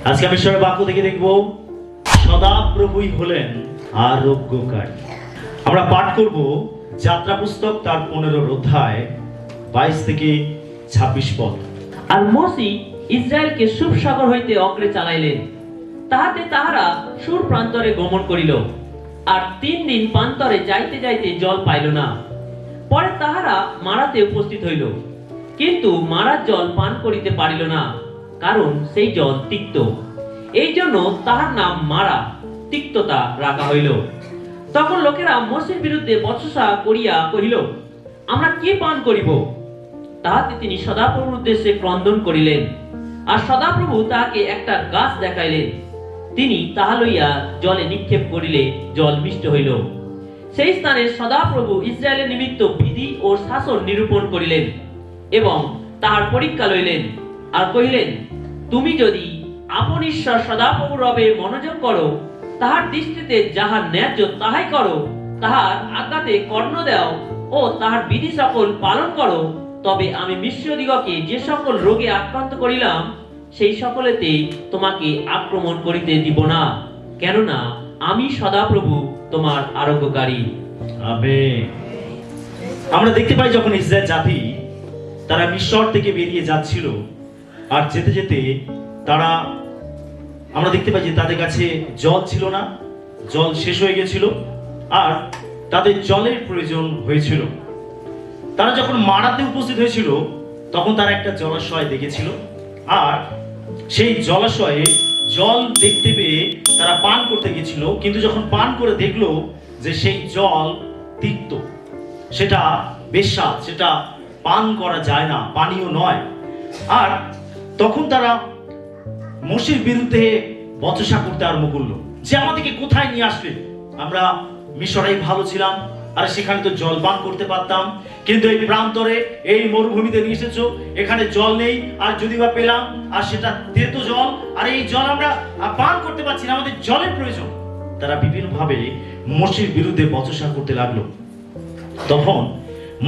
আজকে আমি ঈশ্বরের বাক্য থেকে দেখব সদাপ্রভুই হলেন আরোগ্যকারী। আমরা পাঠ করব যাত্রা পুস্তক তার 15 অধ্যায় 22 থেকে 26 পদ। আর মসি ইসরায়েলকে সুর সাগর হইতে অগ্রে চালাইলেন, তাহাতে তাহারা সুর প্রান্তরে গমন করিল, আর 3 দিন প্রান্তরে যাইতে যাইতে জল পাইল না। পরে তাহারা মারাতে উপস্থিত হইল, কিন্তু মারার জল পান করিতে পারিল না, কারণ সেই জল তিক্ত। এই জন্য তাহার নাম মারা, তিক্ততা রাখা হইল। তখন লোকেরা মসির বিরুদ্ধে বচসা করিয়া কহিল, আমরা কি পান করিব? তাহাতে তিনি সদাপ্রভুর উদ্দেশ্যে ক্রন্দন করিলেন, আর সদাপ্রভু তাহাকে একটা গাছ দেখাইলেন। তিনি তাহা লইয়া জলে নিক্ষেপ করিলে জল মিষ্ট হইল। সেই স্থানে সদাপ্রভু ইসরায়েলের নিমিত্ত বিধি ও শাসন নিরূপণ করিলেন এবং তাহার পরীক্ষা লইলেন, আর কহিলেন, তুমি যদি আপন ঈশ্বর সদাপ্রভু রবে মনোযোগ করো, তাহার দৃষ্টিতে যাহা ন্যায্য তাহাই করো, তাহার আজ্ঞাতে কর্ণ দাও ও তাহার বিধি সকল পালন করো, তবে আমি মিশ্রদিগকে যে সকল রোগে আক্রান্ত করিলাম, সেই সকলেতে তোমাকে আক্রমণ করিতে দিব না, কেননা আমি সদাপ্রভু তোমার আরোগ্যকারী। আমেন। আমরা দেখতে পাই যখন ইসরায়েল জাতি তারা মিশর থেকে বেরিয়ে যাচ্ছিল, আর যেতে যেতে তারা আমরা দেখতে পাই যে তাদের কাছে জল ছিল না, জল শেষ হয়ে গেছিল, আর তাদের জলের প্রয়োজন হয়েছিল। তারা যখন মারাতে উপস্থিত হয়েছিল তখন তারা একটা জলাশয় দেখেছিল, আর সেই জলাশয়ে জল দেখতে পেয়ে তারা পান করতে গেছিল, কিন্তু যখন পান করে দেখলো যে সেই জল তিক্ত, সেটা বেস্বাদ, সেটা পান করা যায় না, পানীয় নয়। আর তখন তারা মসির বিরুদ্ধে বচসা করতে আরম্ভ করলো যে আমাদেরকে কোথায় নিয়ে আসলে, আমরা মিশরেই ভালো ছিলাম, আর সেখানে তো জল পান করতে পারতাম, কিন্তু এই প্রান্তরে এই মরুভূমিতে নিয়ে এসেছো, এখানে জল নেই, আর যদি বা পেলাম আর সেটা তেতো জল, আর এই জল আমরা পান করতে পারছি না, আমাদের জলের প্রয়োজন। তারা বিভিন্ন ভাবে মসির বিরুদ্ধে বচসা করতে লাগলো। তখন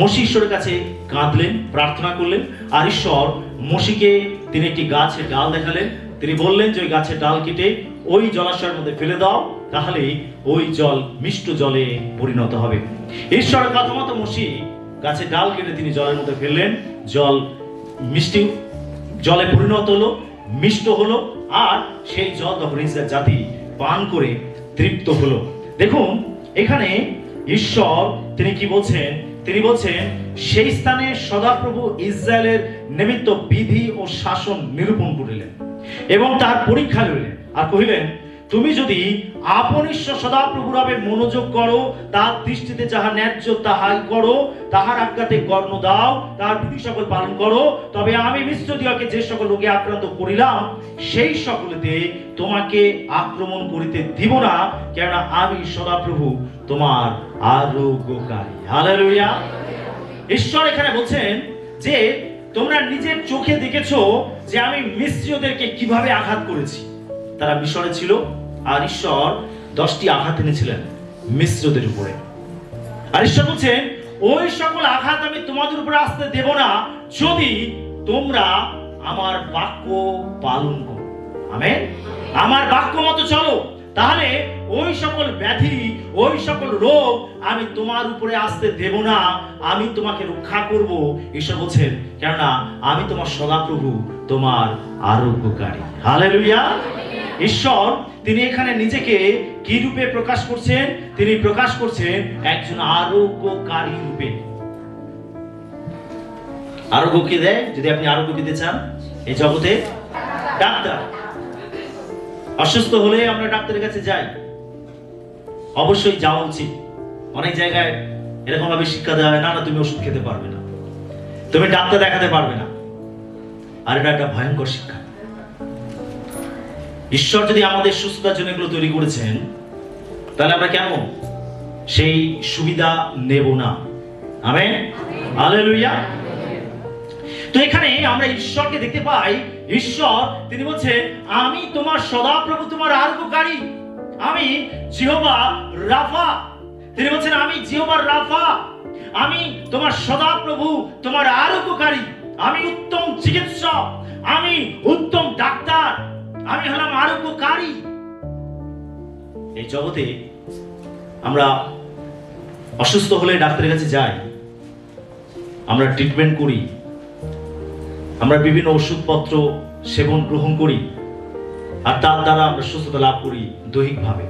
মসি ঈশ্বরের কাছে কাঁদলেন, প্রার্থনা করলেন, আর ঈশ্বর মসিকে তিনি একটি গাছের ডাল দেখালেন। তিনি বললেন যে ওই গাছের ডাল কেটে ওই জলাশয়ের মধ্যে ফেলে দাও, তাহলে ওই জল মিষ্ট জলে পরিণত হবে। ঈশ্বরের কথা মতো মসি গাছের ডাল কেটে তিনি জলের মধ্যে ফেললেন, জল মিষ্টি জলে পরিণত হলো, মিষ্ট হলো, আর সেই জল তখন ইসরায়েল জাতি পান করে তৃপ্ত হলো। দেখুন এখানে ঈশ্বর তিনি কি বলছেন? তিনি বলছেন সেই স্থানে সদাপ্রভু ইসরায়েলের নিমিত্ত বিধি ও শাসন নিরূপণ করিলেন এবং তার পরীক্ষা লইলেন, আর কহিলেন, তুমি যদি আপন ঈশ্বর সদাপ্রভুর ভাবে মনোযোগ করো, তার দৃষ্টিতে যাহা ন্যায্য তাহাই করো, তাহার আজ্ঞাতে কর্ণ দাও, তাহার বিধি সকল পালন করো, তবে আমি মিশ্রদিগকে যে সকল রোগে আক্রান্ত করিলাম, সেই সকলেতে তোমাকে আক্রমণ করিতে দিব না, কেননা আমি সদাপ্রভু তোমার আরোগ্যকারী। হালেলুয়া। ঈশ্বর এখানে বলছেন যে তোমরা নিজের চোখে দেখেছো যে আমি মিশ্রীয়দেরকে কিভাবে আঘাত করেছি। তারা মিশরে ছিল, আর ঈশ্বর 10টি আঘাত এনেছিলেন মিশ্রদের উপরে। আর ঈশ্বর বলছেন ওই সকল আঘাত আমি তোমাদের উপরে আসতে দেব না, যদি তোমরা আমার বাক্য পালন করো। আমেন। আমার বাক্য মতো চলো, তাহলে ওই সকল ব্যাধি, ওই সকল রোগ আমি তোমার উপরে আসতে দেব না, আমি তোমাকে রক্ষা করব। ঈশ্বর বলছেন, কেননা আমি তোমার সদাপ্রভু, তোমার আরোগ্যকারী। হালেলুয়া। ঈশ্বর তিনি এখানে নিজেকে কি রূপে প্রকাশ করছেন? তিনি প্রকাশ করছেন একজন আরোগ্যকারী রূপে। আরোগ্য কে দেয়? যদি আপনি আরোগ্য দিতে চান এই জগতে, ডাক্তার। অসুস্থ হলে আমরা ডাক্তারের কাছে যাই, অবশ্যই যাওয়া উচিত। অনেক জায়গায় এরকম ভাবে শিক্ষা দেওয়া হয়, না না তুমি ওষুধ খেতে পারবে না, তুমি ডাক্তার দেখাতে পারবে না। আর এটা একটা ভয়ঙ্কর শিক্ষা। ঈশ্বর যদি আমাদের সুস্থতার জন্য এগুলো তৈরি করেছেন, তাহলে আমরা কেন সেই সুবিধা নেব না? আমেন। হালেলুয়া। তো এখানে আমরা ঈশ্বরকে দেখতে পাই, ঈশ্বর তিনি বলছেন আমি তোমার সদাপ্রভু, তোমার আরোগ্যকারী, আমি জিহোবা রাফা। তিনি বলছেন আমি জিহোবা রাফা, আমি তোমার সদাপ্রভু, তোমার আরোগ্যকারী, আমি উত্তম চিকিৎসক, আমি উত্তম ডাক্তার। আমি হলাম আরোগ্যকারী। এই জগতে আমরা অসুস্থ হলে ডাক্তারের কাছে যাই, আমরা ট্রিটমেন্ট করি, আমরা বিভিন্ন ওষুধপত্র সেবন গ্রহণ করি, আর তার দ্বারা আমরা সুস্থতা লাভ করি দৈহিকভাবে।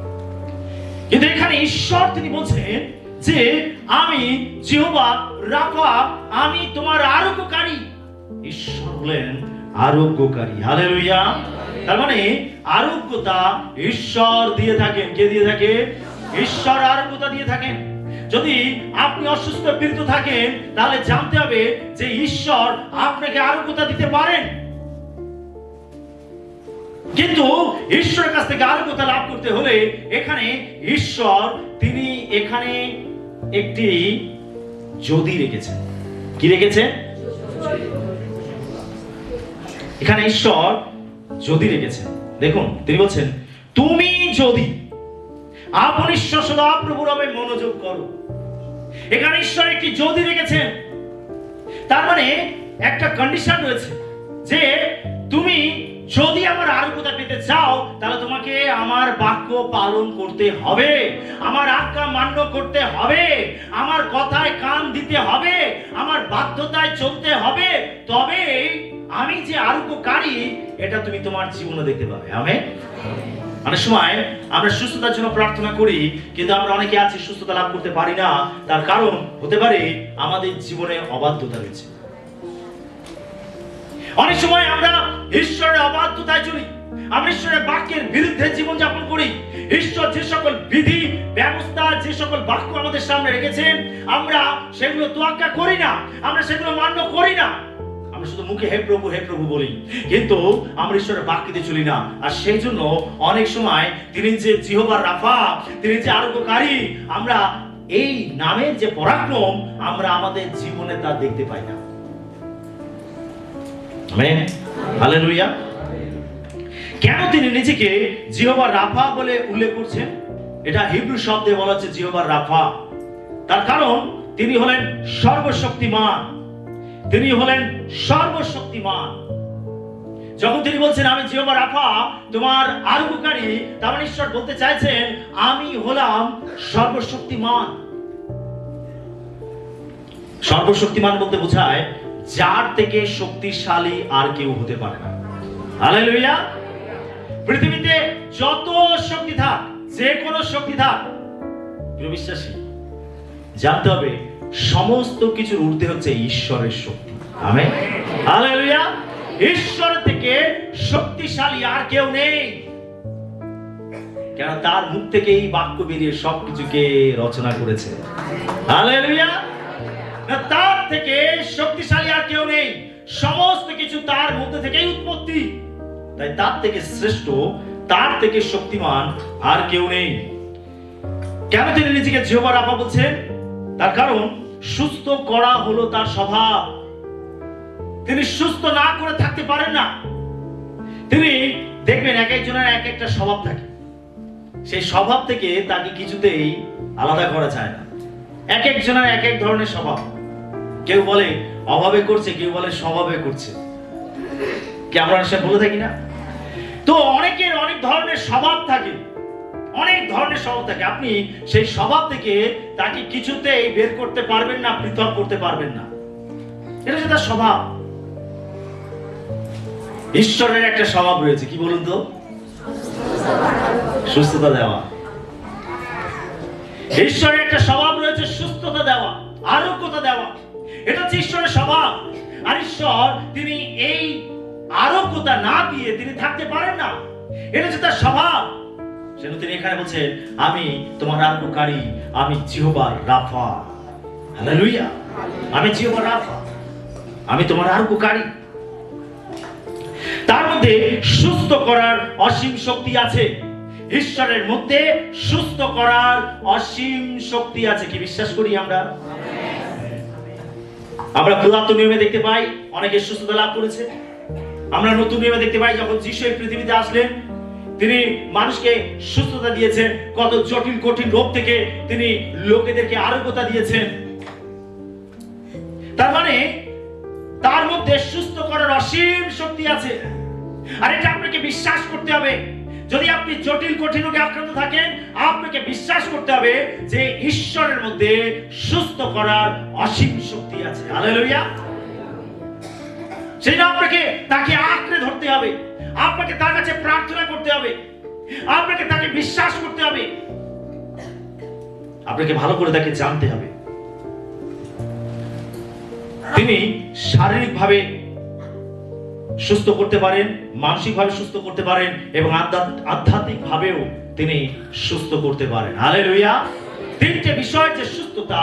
কিন্তু এখানে ঈশ্বর তিনি বলছেন যে আমি জিহোবা রাফা, আমি তোমার আরোগ্যকারী। ঈশ্বর হলেন আরোগ্যকারী। হালেলুয়া। তার মানে আরোগ্যতা ঈশ্বর দিয়ে থাকেন। কে দিয়ে থাকে? ঈশ্বর আরোগ্যতা দিয়ে থাকেন। যদি আপনি অসুস্থ পীড়িত থাকেন, তাহলে জানতে হবে যে ঈশ্বর আপনাকে আরোগ্যতা দিতে পারেন। কিন্তু ঈশ্বরের কাছ থেকে আরোগ্যতা লাভ করতে হলে এখানে ঈশ্বর তিনি এখানে একটি যদি রেখেছেন। কি রেখেছেন? এখানে ঈশ্বর যদি রেখেছেন। দেখুন তিনি বলছেন, তুমি যদি আপনি সদাপ্রভুর হবে মনোযোগ করো। এখানে ঈশ্বর একটি যদি রেখেছেন। তার মানে একটা কন্ডিশন রয়েছে যে তুমি যদি আমার আরোগ্যতা পেতে চাও, তাহলে তোমাকে আমার বাক্য পালন করতে হবে, আমার আজ্ঞা মান্য করতে হবে, আমার কথায় কান দিতে হবে, আমার বাধ্যতায় চলতে হবে। তবে আমি যে আরোগ্যকারী এটা তুমি তোমার জীবনে দেখতে পাবে। আমেন। অনেক সময় আমরা সুস্থতার জন্য প্রার্থনা করি, কিন্তু আমরা অনেকে আছি সুস্থতা লাভ করতে পারি না। তার কারণ হতে পারে আমাদের জীবনে অবাধ্যতা রয়েছে। অনেক সময় আমরা ঈশ্বরের অবাধ্যতায় চলি, আমরা ঈশ্বরের বাক্যের বিরুদ্ধে জীবন যাপন করি। ঈশ্বর যে সকল বিধি ব্যবস্থা, যে সকল বাক্য আমাদের সামনে রেখেছেন, আমরা সেগুলো তোয়াক্কা করি না, আমরা সেগুলো মান্য করি না। আমরা শুধু মুখে হে প্রভু বলি, কিন্তু আমরা ঈশ্বরের বাক্যতে চলি না। আর সেই জন্য অনেক সময় তিনি যে জিহোবা রাফা, তিনি যে আরোগ্যকারী, আমরা এই নামের যে পরাক্রম আমরা আমাদের জীবনে তা দেখতে পাই না। আমেন। হালেলুয়া। কেন তিনি নিজেকে জিহোবা রাফা বলে উল্লেখ করছেন? এটা হিব্রু শব্দে বলা হচ্ছে জিহোবা রাফা। তার কারণ তিনি হলেন সর্বশক্তিমান, তিনি হলেন সর্বশক্তিমান। যখন তিনি বলছেন আমি জিহোবা রাফা, তোমার আরোগ্যকারী, তার মানে ঈশ্বর বলতে চাইছেন আমি হলাম সর্বশক্তিমান। সর্বশক্তিমান বলতে বোঝায় যার থেকে শক্তিশালী আর কেউ হতে পারে না। হালেলুয়া। পৃথিবীতে যত শক্তি থাক, যে কোনো শক্তি থাক, প্রিয় বিশ্বাসী, জানতে হবে সমস্ত কিছুর ঊর্ধ্বে হচ্ছে ঈশ্বরের শক্তি। আমেন। হালেলুয়া। ঈশ্বর থেকে শক্তিশালী আর কেউ নেই, কেন তার মুখ থেকে এই বাক্য বেরিয়ে সবকিছুকে রচনা করেছে। হালেলুয়া। তার থেকে শক্তিশালী আর কেউ নেই, সমস্ত কিছু তার মধ্যে থেকেই উৎপত্তি। তাই তার থেকে শ্রেষ্ঠ, তার থেকে শক্তিমান আর কেউ নেই। কেন তিনি নিজেকে জিহোবা রাফা বলছেন? তার কারণ সুস্থ করা হলো তার স্বভাব। তিনি সুস্থ না করে থাকতে পারেন না। তিনি দেখবেন এক একজনের এক একটা স্বভাব থাকে, সেই স্বভাব থেকে তাকে কিছুতেই আলাদা করা যায় না। এক একজনের এক এক ধরনের স্বভাব। কেউ বলে অভাবে করছে, কেউ বলে স্বভাবে করছে। কি আমরা সে বলে থাকি না? তো অনেকের অনেক ধরনের স্বভাব থাকে, অনেক ধরনের স্বভাব থাকে। আপনি সেই স্বভাব থেকে তাকে কিছুতেই বের করতে পারবেন না, পৃথক করতে পারবেন না। এটা হচ্ছে তার স্বভাব। ঈশ্বরের একটা স্বভাব রয়েছে, কি বলুন তো? সুস্থতা দেওয়া। ঈশ্বরের একটা স্বভাব রয়েছে সুস্থতা দেওয়া, আরোগ্যতা দেওয়া। এটা হচ্ছে ঈশ্বরের স্বভাব। আর ঈশ্বর তিনি এই আরোগ্যতা না দিয়ে তিনি থাকতে পারেন না। এটা হচ্ছে তার স্বভাব। সেজন্য তিনি এখানে বলছেন আমি তোমার আরোগ্যকারী, আমি জিহোবা রাফা। হালেলুয়া। আমি জিহোবা রাফা, আমি তোমার আরোগ্যকারী। তার মধ্যে সুস্থ করার অসীম শক্তি আছে। ঈশ্বরের মধ্যে সুস্থ করার অসীম শক্তি আছে। কি বিশ্বাস করি আমরা? আমরা পুরাতন নিয়মে দেখতে পাই অনেকে সুস্থতা লাভ করেছে। আমরা নতুন নিয়মে দেখতে পাই যখন যিশু এই পৃথিবীতে আসলেন, তিনি মানুষকে সুস্থতা দিয়েছেন। কত জটিল কঠিন রোগ থেকে তিনি লোকেদেরকে আরোগ্যতা দিয়েছেন। তার মানে তার মধ্যে সুস্থ করার অসীম শক্তি আছে। আর এটা আপনাকে বিশ্বাস করতে হবে। যদি আপনি জটিল কঠিন রোগে আক্রান্ত থাকেন, আপনাকে বিশ্বাস করতে হবে যে ঈশ্বরের মধ্যে সুস্থ করার অসীম শক্তি আছে। হালেলুয়া। সেটা আপনাকে তাকে আঁকড়ে ধরতে হবে, আপনাকে তার কাছে প্রার্থনা করতে হবে, আপনাকে তাকে বিশ্বাস করতে হবে, আপনাকে ভালো করে তাকে জানতে হবে। তিনি শারীরিকভাবে সুস্থ করতে পারেন, মানসিকভাবে সুস্থ করতে পারেন এবং আধ্যাত্মিক ভাবেও তিনি সুস্থ করতে পারেন। হালেলুয়া। তিনটে বিষয় যে সুস্থতা,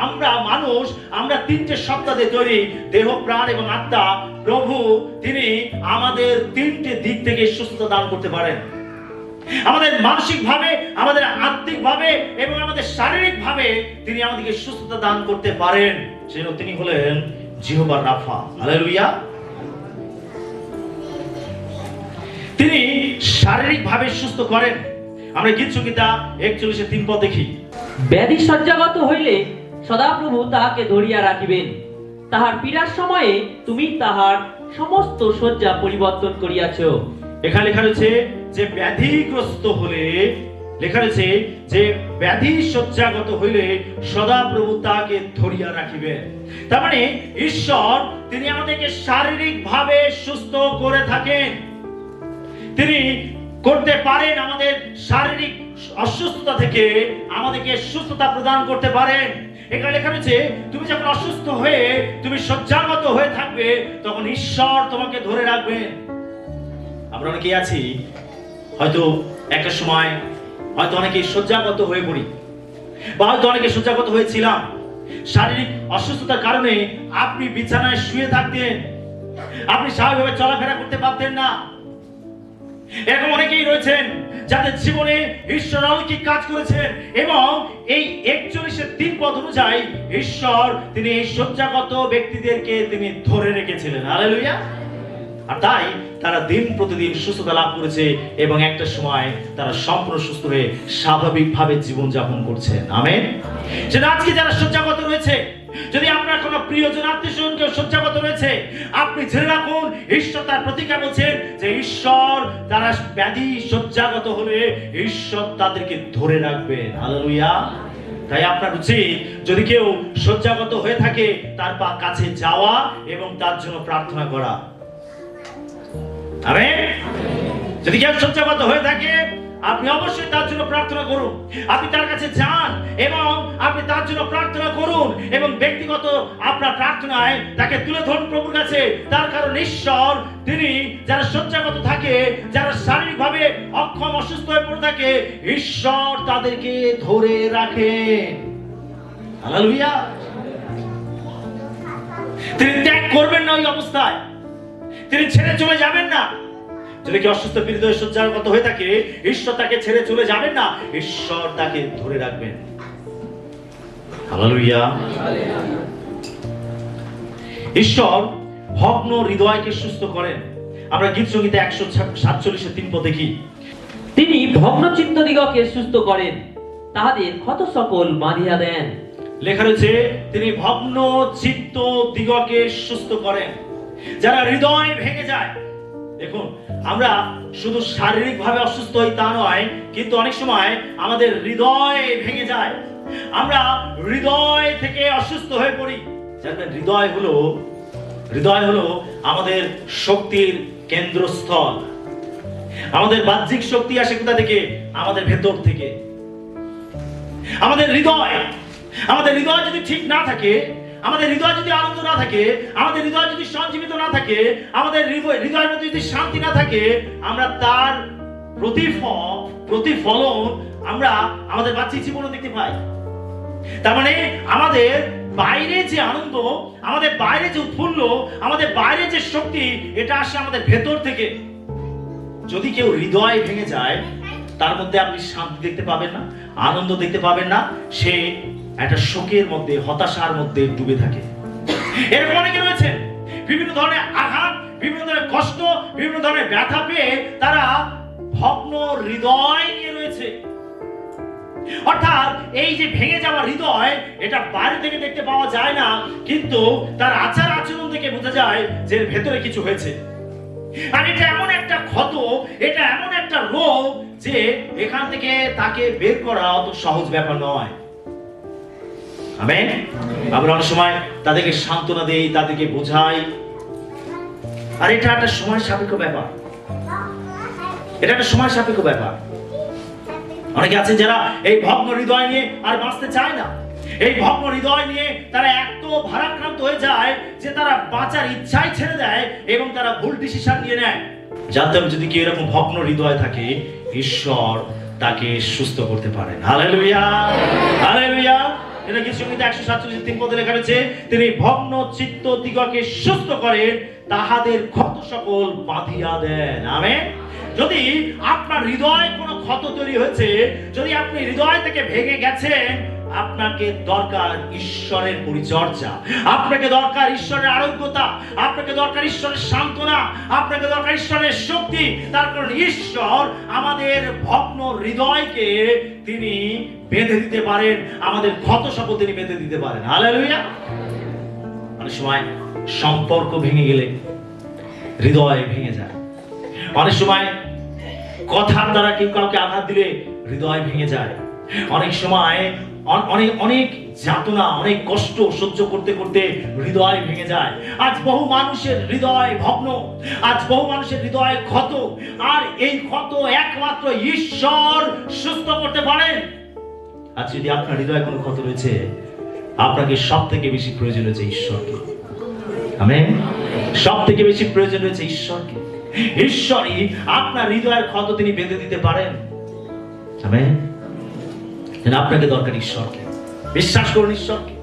আমরা মানুষ, আমরা তিনটে সত্তা দিয়ে তৈরি, দেহ, প্রাণ এবং আত্মা। প্রভু তিনি আমাদের তিনটে দিক থেকে সুস্থতা দান করতে পারেন। আমাদের মানসিক ভাবে, আমাদের আত্মিক ভাবে এবং আমাদের শারীরিক ভাবে তিনি আমাদেরকে সুস্থতা দান করতে পারেন। সেই তিনি হলেন জিহোবা রাফা। হালেলুয়া। তিনি শারীরিক ভাবে সুস্থ করেন। আমরা গীত সংহিতা 41:3 পদ দেখি। ব্যাধি শয্যাগত হইলে সদাপ্রভু তাহাকে ধরিয়া রাখিবেন, তাহার পীড়ার সময়ে তুমি তাহার সমস্ত শয্যা পরিবর্তন করিয়াছ। এখানে লেখা রয়েছে যে ব্যাধিগ্রস্ত হলে, লেখা রয়েছে যে ব্যাধি শয্যাগত হইলে সদাপ্রভু তাকে ধরিয়া রাখিবেন। তার মানে ঈশ্বর তিনি আমাদেরকে শারীরিক ভাবে সুস্থ করে থাকেন। তিনি করতে পারেন আমাদের শারীরিক অসুস্থতা থেকে আমাদেরকে সুস্থতা প্রদান করতে পারেন। এখানে লেখা রয়েছে তুমি যখন অসুস্থ হয়ে তুমি শয্যাগত হয়ে থাকবে, তখন ঈশ্বর তোমাকে ধরে রাখবেন। আমরা অনেকেই আছি, হয়তো একটা সময় হয়তো অনেকেই শয্যাগত হয়ে পড়ি, বা হয়তো অনেকে শয্যাগত হয়েছিলাম। শারীরিক অসুস্থতার কারণে আপনি বিছানায় শুয়ে থাকতেন, আপনি স্বাভাবিকভাবে চলাফেরা করতে পারতেন না। এরকম অনেকেই রয়েছেন যাদের জীবনে ঈশ্বর অলৌকিক কাজ করেছেন এবং এই 41:3 পদ অনুযায়ী ঈশ্বর তিনি এই শয্যাগত ব্যক্তিদেরকে তিনি ধরে রেখেছিলেন। হালেলুয়া। আর তাই তারা দিন প্রতিদিন সুস্থতা লাভ করেছে এবং একটা সময় তারা সম্পূর্ণ সুস্থ হয়ে স্বাভাবিকভাবে জীবনযাপন করছেন। আমেন। সেটা আজকে যারা শয্যাগত রয়েছে, যদি আপনার কোনো প্রিয়জন আত্মীয়স্বজন কেউ শয্যাগত রয়েছে, আপনি জেনে রাখুন ঈশ্বর তার প্রতিজ্ঞা বলছেন যে ঈশ্বর তারা ব্যাধি শয্যাগত হলে ঈশ্বর তাদেরকে ধরে রাখবেন। হালেলুয়া। তাই আপনার উচিত যদি কেউ শয্যাগত হয়ে থাকে তার কাছে যাওয়া এবং তার জন্য প্রার্থনা করা। আমেন। যদি কেউ শয্যাগত হয়ে থাকে আপনি অবশ্যই তার জন্য প্রার্থনা করুন, আপনি তার কাছে যান এবং আপনি তার জন্য প্রার্থনা করুন এবং ব্যক্তিগত আপনার প্রার্থনায় তাকে তুলে ধরুন প্রভুর কাছে। তার কারণ ঈশ্বর তিনি যারা শয্যাগত থাকে, যারা শারীরিকভাবে অক্ষম অসুস্থ হয়ে পড়ে থাকে, ঈশ্বর তাদেরকে ধরে রাখেন। হালেলুয়া। তিনি ত্যাগ করবেন না ওই অবস্থায়, তিনি ছেড়ে চলে যাবেন না। যদি কেউ অসুস্থ পীড়িত হয়ে শয্যাগত হয়ে থাকে, ঈশ্বর তাকে ছেড়ে চলে যাবেন না, ঈশ্বর তাকে ধরে রাখবেন। হালেলুয়া। ঈশ্বর ভগ্ন হৃদয়কে সুস্থ করেন। আমরা গীত সংহিতা 147:3 পদ দেখি। তিনি ভগ্ন চিত্তদিগকে সুস্থ করেন, তাহাদের ক্ষত সকল বাঁধিয়া দেন। লেখা রয়েছে তিনি ভগ্ন চিত্ত দিগকে সুস্থ করেন। যারা হৃদয় ভেঙে যায়, দেখুন আমরা শুধু শারীরিক ভাবে অসুস্থ হই তা নয়, কিন্তু অনেক সময় আমাদের হৃদয় ভেঙে যায়, আমরা হৃদয় থেকে অসুস্থ হয়ে পড়ি। জানেন হৃদয় হলো আমাদের শক্তির কেন্দ্রস্থল। আমাদের বাহ্যিক শক্তি আসে কোথা থেকে? আমাদের ভেতর থেকে। আমাদের হৃদয় যদি ঠিক না থাকে, আমাদের হৃদয় যদি আনন্দ না থাকে, আমাদের হৃদয় যদি সঞ্জীবিত না থাকে, আমাদের হৃদয়ের মধ্যে যদি শান্তি না থাকে, আমরা তার প্রতিফলন আমরা আমাদের বাহ্যিক জীবনে দেখতে পাই। তার মানে আমাদের বাইরে যে আনন্দ, আমাদের বাইরে যে উৎফুল্ল, আমাদের বাইরে যে শক্তি, এটা আসে আমাদের ভেতর থেকে। যদি কেউ হৃদয় ভেঙে যায়, তার মধ্যে আপনি শান্তি দেখতে পাবেন না, আনন্দ দেখতে পাবেন না, সে একটা শোকের মধ্যে, হতাশার মধ্যে ডুবে থাকে। এরকম অনেকে রয়েছে বিভিন্ন ধরনের আঘাত, বিভিন্ন ধরনের কষ্ট, বিভিন্ন ধরনের ব্যথা পেয়ে তারা ভগ্ন হৃদয় নিয়ে রয়েছে। অর্থাৎ এই যে ভেঙে যাওয়া হৃদয়, এটা বাইরে থেকে দেখতে পাওয়া যায় না, কিন্তু তার আচার আচরণ থেকে বোঝা যায় যে ভেতরে কিছু হয়েছে। আর এটা এমন একটা ক্ষত, এটা এমন একটা রোগ যে এখান থেকে তাকে বের করা অত সহজ ব্যাপার নয়। আমেন। আমরা অনেক সময় তাদেরকে সান্ত্বনা দেই, তাদেরকে বোঝাই, আর এটা একটা সময় সাপেক্ষ ব্যাপার। এটা একটা সময় সাপেক্ষ ব্যাপার। অনেকে আছে যারা এই ভগ্ন হৃদয় নিয়ে আর বাঁচতে চায় না। এই ভগ্ন হৃদয় নিয়ে তারা এত ভারাক্রান্ত হয়ে যায় যে তারা বাঁচার ইচ্ছাই ছেড়ে দেয় এবং তারা ভুল ডিসিশন নিয়ে নেয়। জানতে হবে, যদি কেউ এরকম ভগ্ন হৃদয় থাকে, ঈশ্বর তাকে সুস্থ করতে পারেন। Hallelujah, hallelujah. এটা কি সংগীত 147 পদে লেখা রয়েছে, তিনি ভগ্ন চিত্ত দিগকে সুস্থ করেন, তাহাদের ক্ষত সকল বাঁধিয়া দেন। আমেন। যদি আপনার হৃদয় কোনো ক্ষত তৈরি হয়েছে, যদি আপনি হৃদয় থেকে ভেঙে গেছেন, আপনাকে দরকার ঈশ্বরের পরিচর্যা, আপনাকে দরকার ঈশ্বরের আরোগ্যতা, আপনাকে দরকার ঈশ্বরের সান্ত্বনা, আপনাকে দরকার ঈশ্বরের শক্তি। তার কারণ ঈশ্বর আমাদের ভগ্ন হৃদয়কে তিনি বেঁধে দিতে পারেন, আমাদের ক্ষত সকল তিনি বেঁধে দিতে পারেন। হালেলুয়া। অনেক সময় সম্পর্ক ভেঙে গেলে হৃদয় ভেঙে যায়। অনেক সময় কথার দ্বারা কেউ কাউকে আঘাত দিলে হৃদয় ভেঙে যায়। অনেক সময় অনেক যাতনা, অনেক কষ্ট সহ্য করতে করতে হৃদয় ভেঙে যায়। আজ বহু মানুষের হৃদয় ভগ্ন, আজ বহু মানুষের হৃদয় ক্ষত, আর এই ক্ষত একমাত্র ঈশ্বর সুস্থ করতে পারেন। আজ যদি আপনার হৃদয়ে কোনো ক্ষত রয়েছে, আপনাকে সব থেকে বেশি প্রয়োজন রয়েছে ঈশ্বরকে। আমেন। সব থেকে বেশি প্রয়োজন রয়েছে ঈশ্বরকে। ঈশ্বরই আপনার হৃদয়ের ক্ষত তিনি বেঁধে দিতে পারেন। আমেন। আপনাকে দরকার ঈশ্বরকে। বিশ্বাস করুন ঈশ্বরকে,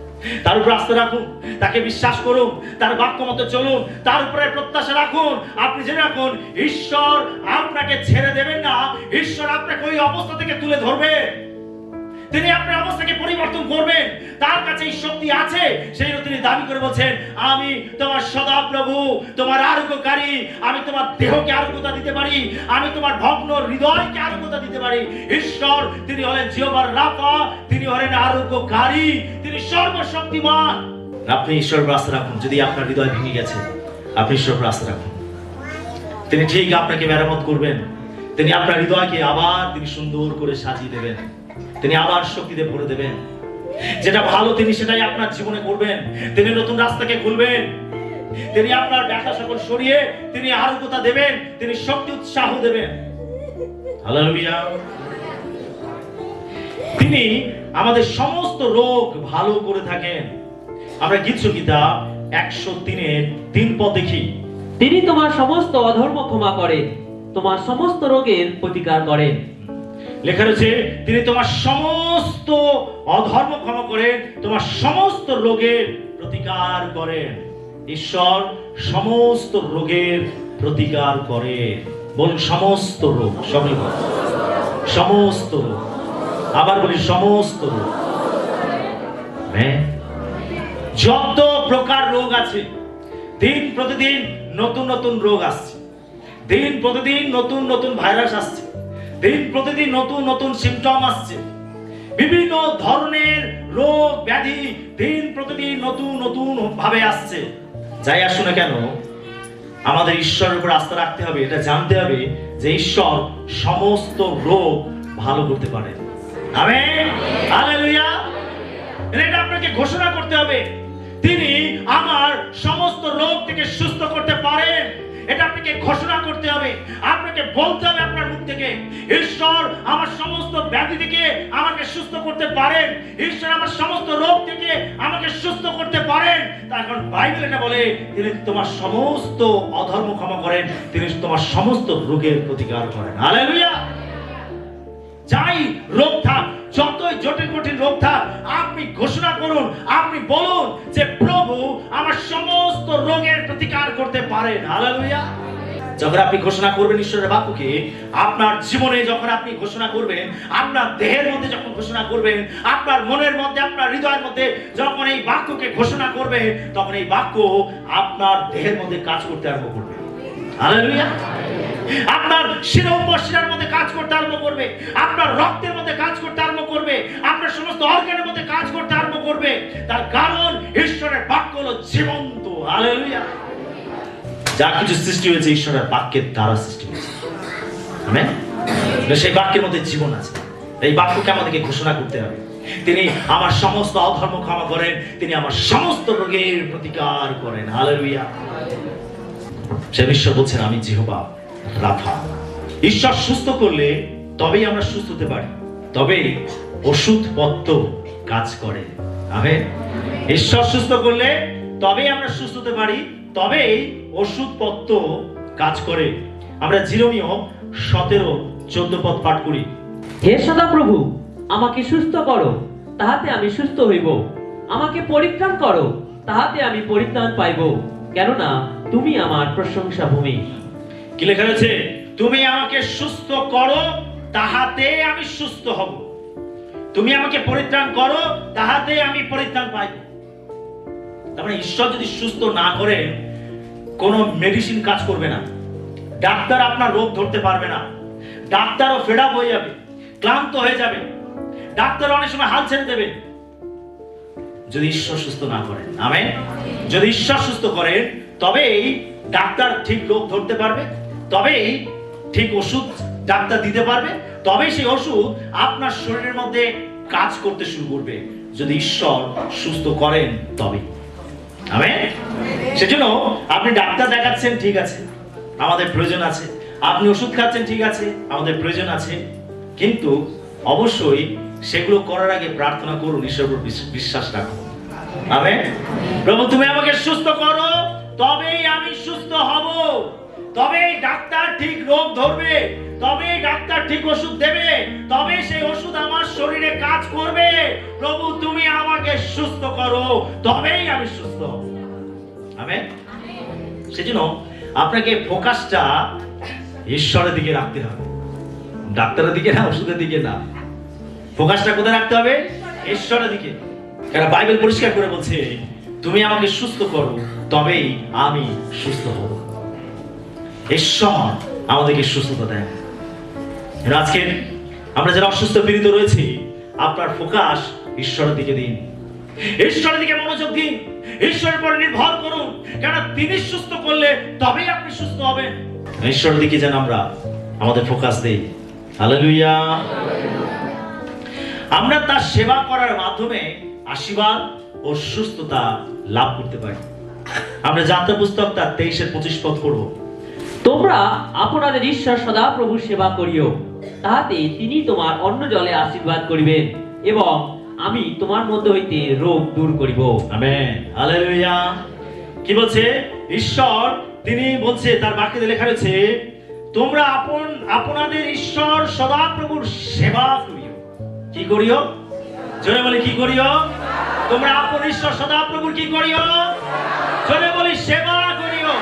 তার উপর আস্থা রাখুন, তাকে বিশ্বাস করুন, তার বাক্য মতো চলুন, তার উপরে প্রত্যাশা রাখুন। আপনি জেনে রাখুন, ঈশ্বর আপনাকে ছেড়ে দেবেন না। ঈশ্বর আপনাকে ওই অবস্থা থেকে তুলে ধরবে, তিনি আপনার অবস্থাকে পরিবর্তন করবেন। তার কাছে এই শক্তি আছে, সেই জন্য তিনি দাবি করে বলছেন, আমি তোমার সদা প্রভু, তোমার আরোগ্যকারী, আমি তোমার দেহকে আরোগ্যতা দিতে পারি, আমি তোমার ভগ্ন হৃদয়কে আরোগ্যতা দিতে পারি। ঈশ্বর তিনি হলেন জিহোবার রাফা, তিনি হলেন আরোগ্যকারী, তিনি সর্বশক্তিমান। আপনি ঈশ্বরের উপর আস্থা রাখুন। যদি আপনার হৃদয় ভেঙে গেছে, আপনি ঈশ্বরের উপর আস্থা রাখুন, তিনি ঠিক আপনাকে মেরামত করবেন। তিনি আপনার হৃদয়কে আবার তিনি সুন্দর করে সাজিয়ে দেবেন, তিনি আবার শক্তিতে ভরে দেবেন। যেটা ভালো তিনি সেটাই আপনার জীবনে করবেন। তিনি নতুন রাস্তাকে খুলবেন, তিনি আপনার ব্যথা সকল সরিয়ে তিনি আরোগ্যতা দেবেন, তিনি শক্তি উৎসাহ দেবেন। হালেলুয়া। তিনি আমাদের সমস্ত রোগ ভালো করে থাকেন। আমরা গীত সংহিতা 103 পদ দেখি, তিনি তোমার সমস্ত অধর্ম ক্ষমা করেন, তোমার সমস্ত রোগের প্রতিকার করেন। লেখা রয়েছে, তিনি তোমার সমস্ত অধর্ম ক্ষমা করেন, তোমার সমস্ত রোগের প্রতিকার করেন। ঈশ্বর সমস্ত রোগের প্রতিকার করেন। বলুন সমস্ত রোগ, সমস্ত রোগ। আবার বলি সমস্ত রোগ। যত প্রকার রোগ আছে, দিন প্রতিদিন নতুন নতুন রোগ আসছে, দিন প্রতিদিন নতুন নতুন ভাইরাস আসছে, দিন প্রতিদিন নতুন নতুন সিমটম আসছে, বিভিন্ন ধরনের রোগ ব্যাধি দিন প্রতিদিন নতুন নতুন ভাবে আসছে। যাই আসুন না কেন, আমাদের ঈশ্বরের উপর আস্থা রাখতে হবে। এটা জানতে হবে যে ঈশ্বর সমস্ত রোগ ভালো করতে পারেন। Amen, hallelujah. এটা আপনাকে ঘোষণা করতে হবে, তিনি আমার সমস্ত রোগ থেকে সুস্থ করতে পারেন। এটা আপনাকে ঘোষণা করতে হবে, আপনাকে বলতে হবে আপনার মুখ থেকে, ঈশ্বর আমার সমস্ত ব্যাধি থেকে আমাকে সুস্থ করতে পারেন, ঈশ্বর আমার সমস্ত রোগ থেকে আমাকে সুস্থ করতে পারেন। তার কারণ বাইবেল এটা বলে, তিনি তোমার সমস্ত অধর্ম ক্ষমা করেন, তিনি তোমার সমস্ত রোগের প্রতিকার করেন। হালেলুয়া। যাই রোগ থাক, যতই জটিল কঠিন রোগ থাক, আপনি ঘোষণা করুন, আপনি বলুন যে প্রভু আমার সমস্ত রোগের প্রতিকার করতে পারেন। হালেলুয়া। যখন আপনি ঘোষণা করবেন ঈশ্বরের বাক্যকে আপনার জীবনে, যখন আপনি ঘোষণা করবেন, আপনার দেহের মধ্যে যখন ঘোষণা করবেন, আপনার মনের মধ্যে, আপনার হৃদয়ের মধ্যে যখন এই বাক্যকে ঘোষণা করবেন, তখন এই বাক্য আপনার দেহের মধ্যে কাজ করতে আরম্ভ করবে। হালেলুয়া। আপনার শিরার মধ্যে কাজ করতে আরম্ভ করবে, আপনার রক্তের মধ্যে কাজ করতে আরম্ভ করবে, আপনার সমস্ত অর্গানের মধ্যে কাজ করতে আরম্ভ করবে। তার কারণ ঈশ্বরের বাক্য হলো জীবন্ত। হালেলুয়া। যা কিছু সৃষ্টি হয়েছে ঈশ্বরের বাক্যের দ্বারা সৃষ্টি হয়েছে। আমেন। সেই বাক্যের মধ্যে জীবন আছে। এই বাক্যকে আমাদেরকে ঘোষণা করতে হবে। তিনি আমার সমস্ত অধর্ম ক্ষমা করেন, তিনি আমার সমস্ত রোগের প্রতিকার করেন। হালেলুয়া। সে ঈশ্বর বলছেন, আমি জিহোবা রাফা। ঈশ্বর সুস্থ করলে তবেই আমরা সুস্থ হতে পারি, তবেই ওষুধপত্র কাজ করে। আমেন। ঈশ্বর সুস্থ করলে তবেই আমরা সুস্থ হতে পারি, তবেই ওষুধপত্র কাজ করে। আমরা জিরোমীয় 17:14 পদ পাঠ করি। হে সদাপ্রভু, আমাকে সুস্থ করো, তাহাতে আমি সুস্থ হইব। আমাকে পরিত্রাণ করো, তাহাতে আমি পরিত্রাণ পাইব, কেননা তুমি আমার প্রশংসা ভূমি। কি লেখা রয়েছে? তুমি আমাকে সুস্থ করো, তাহাতে আমি সুস্থ হব। তুমি আমাকে পরিত্রাণ করো, তাহাতে আমি পরিত্রাণ পাইব। তার মানে ঈশ্বর যদি সুস্থ না করেন, কোনো মেডিসিন কাজ করবে না। ডাক্তার আপনার রোগ ধরতে পারবে না। ডাক্তারও ফেড আপ হয়ে যাবে, ক্লান্ত হয়ে যাবে। ডাক্তার অনেক সময় হাল ছেড়ে দেবে যদি ঈশ্বর সুস্থ না করেন। আমেন। যদি ঈশ্বর সুস্থ করেন, তবেই ডাক্তার ঠিক রোগ ধরতে পারবে, তবেই ঠিক ওষুধ ডাক্তার দিতে পারবে, তবেই সেই ওষুধ আপনার শরীরের মধ্যে কাজ করতে শুরু করবে। যদি ঈশ্বর সুস্থ করেন তবেই। আমেন। সেজন্য আপনি ডাক্তার দেখাচ্ছেন, ঠিক আছে, আমাদের প্রয়োজন আছে। আপনি ওষুধ খাচ্ছেন, ঠিক আছে, আমাদের প্রয়োজন আছে। কিন্তু অবশ্যই সেগুলো করার আগে প্রার্থনা করুন, ঈশ্বরের উপর বিশ্বাস রাখুন। আমেন। প্রভু, তুমি আমাকে সুস্থ করো, তবেই আমি সুস্থ হব, তবেই ডাক্তার ঠিক রোগ ধরবে, তবেই ডাক্তার ঠিক ওষুধ দেবে, তবে সেই ওষুধ আমার শরীরে কাজ করবে। প্রভু, তুমি আমাকে সুস্থ করো, তবেই আমি সুস্থ হব। আমেন। সেজন্য আপনাকে ফোকাসটা ঈশ্বরের দিকে রাখতে হবে, ডাক্তারের দিকে না, ওষুধের দিকে না। ফোকাসটা কোথায় রাখতে হবে? ঈশ্বরের দিকে। কারণ বাইবেল পরিষ্কার করে বলছে, তুমি আমাকে সুস্থ করো, তবেই আমি সুস্থ হব। ঈশ্বর আমাদেরকে সুস্থতা দেয়। আজকে আমরা যারা অসুস্থ পীড়িত রয়েছি, আপনার ফোকাস ঈশ্বরের দিকে দিন, ঈশ্বরের দিকে মনোযোগ দিন, ঈশ্বরের উপর নির্ভর করুন। কারণ তিনি সুস্থ করলে তবেই আপনি সুস্থ হবেন। ঈশ্বরের দিকে যেন আমরা আমাদের ফোকাস দেই। হালেলুয়া। আমরা তার সেবা করার মাধ্যমে আশীর্বাদ ও সুস্থতা লাভ করতে পারি। আমরা যাত্রা পুস্তক তার 23-25 পদ পড়ব। তোমরা আপনাদের ঈশ্বর সদাপ্রভু সেবা করিও, তাহাতে তিনি তোমার অন্ন জলে আশীর্বাদ করিবেন, এবং আমি তোমার মধ্যে হইতে রোগ দূর করিব। আমেন। হালেলুয়া। কি বলছে ঈশ্বর? তিনি বলছে, তার বাক্যে লেখা রয়েছে, তোমরা আপনাদের ঈশ্বর সদাপ্রভুর সেবা করিও। কি করিও? জোরে বলি, কি করিও? তোমরা আপন ঈশ্বর সদাপ্রভুর কি করিও? জোরে বলি, সেবা করিও।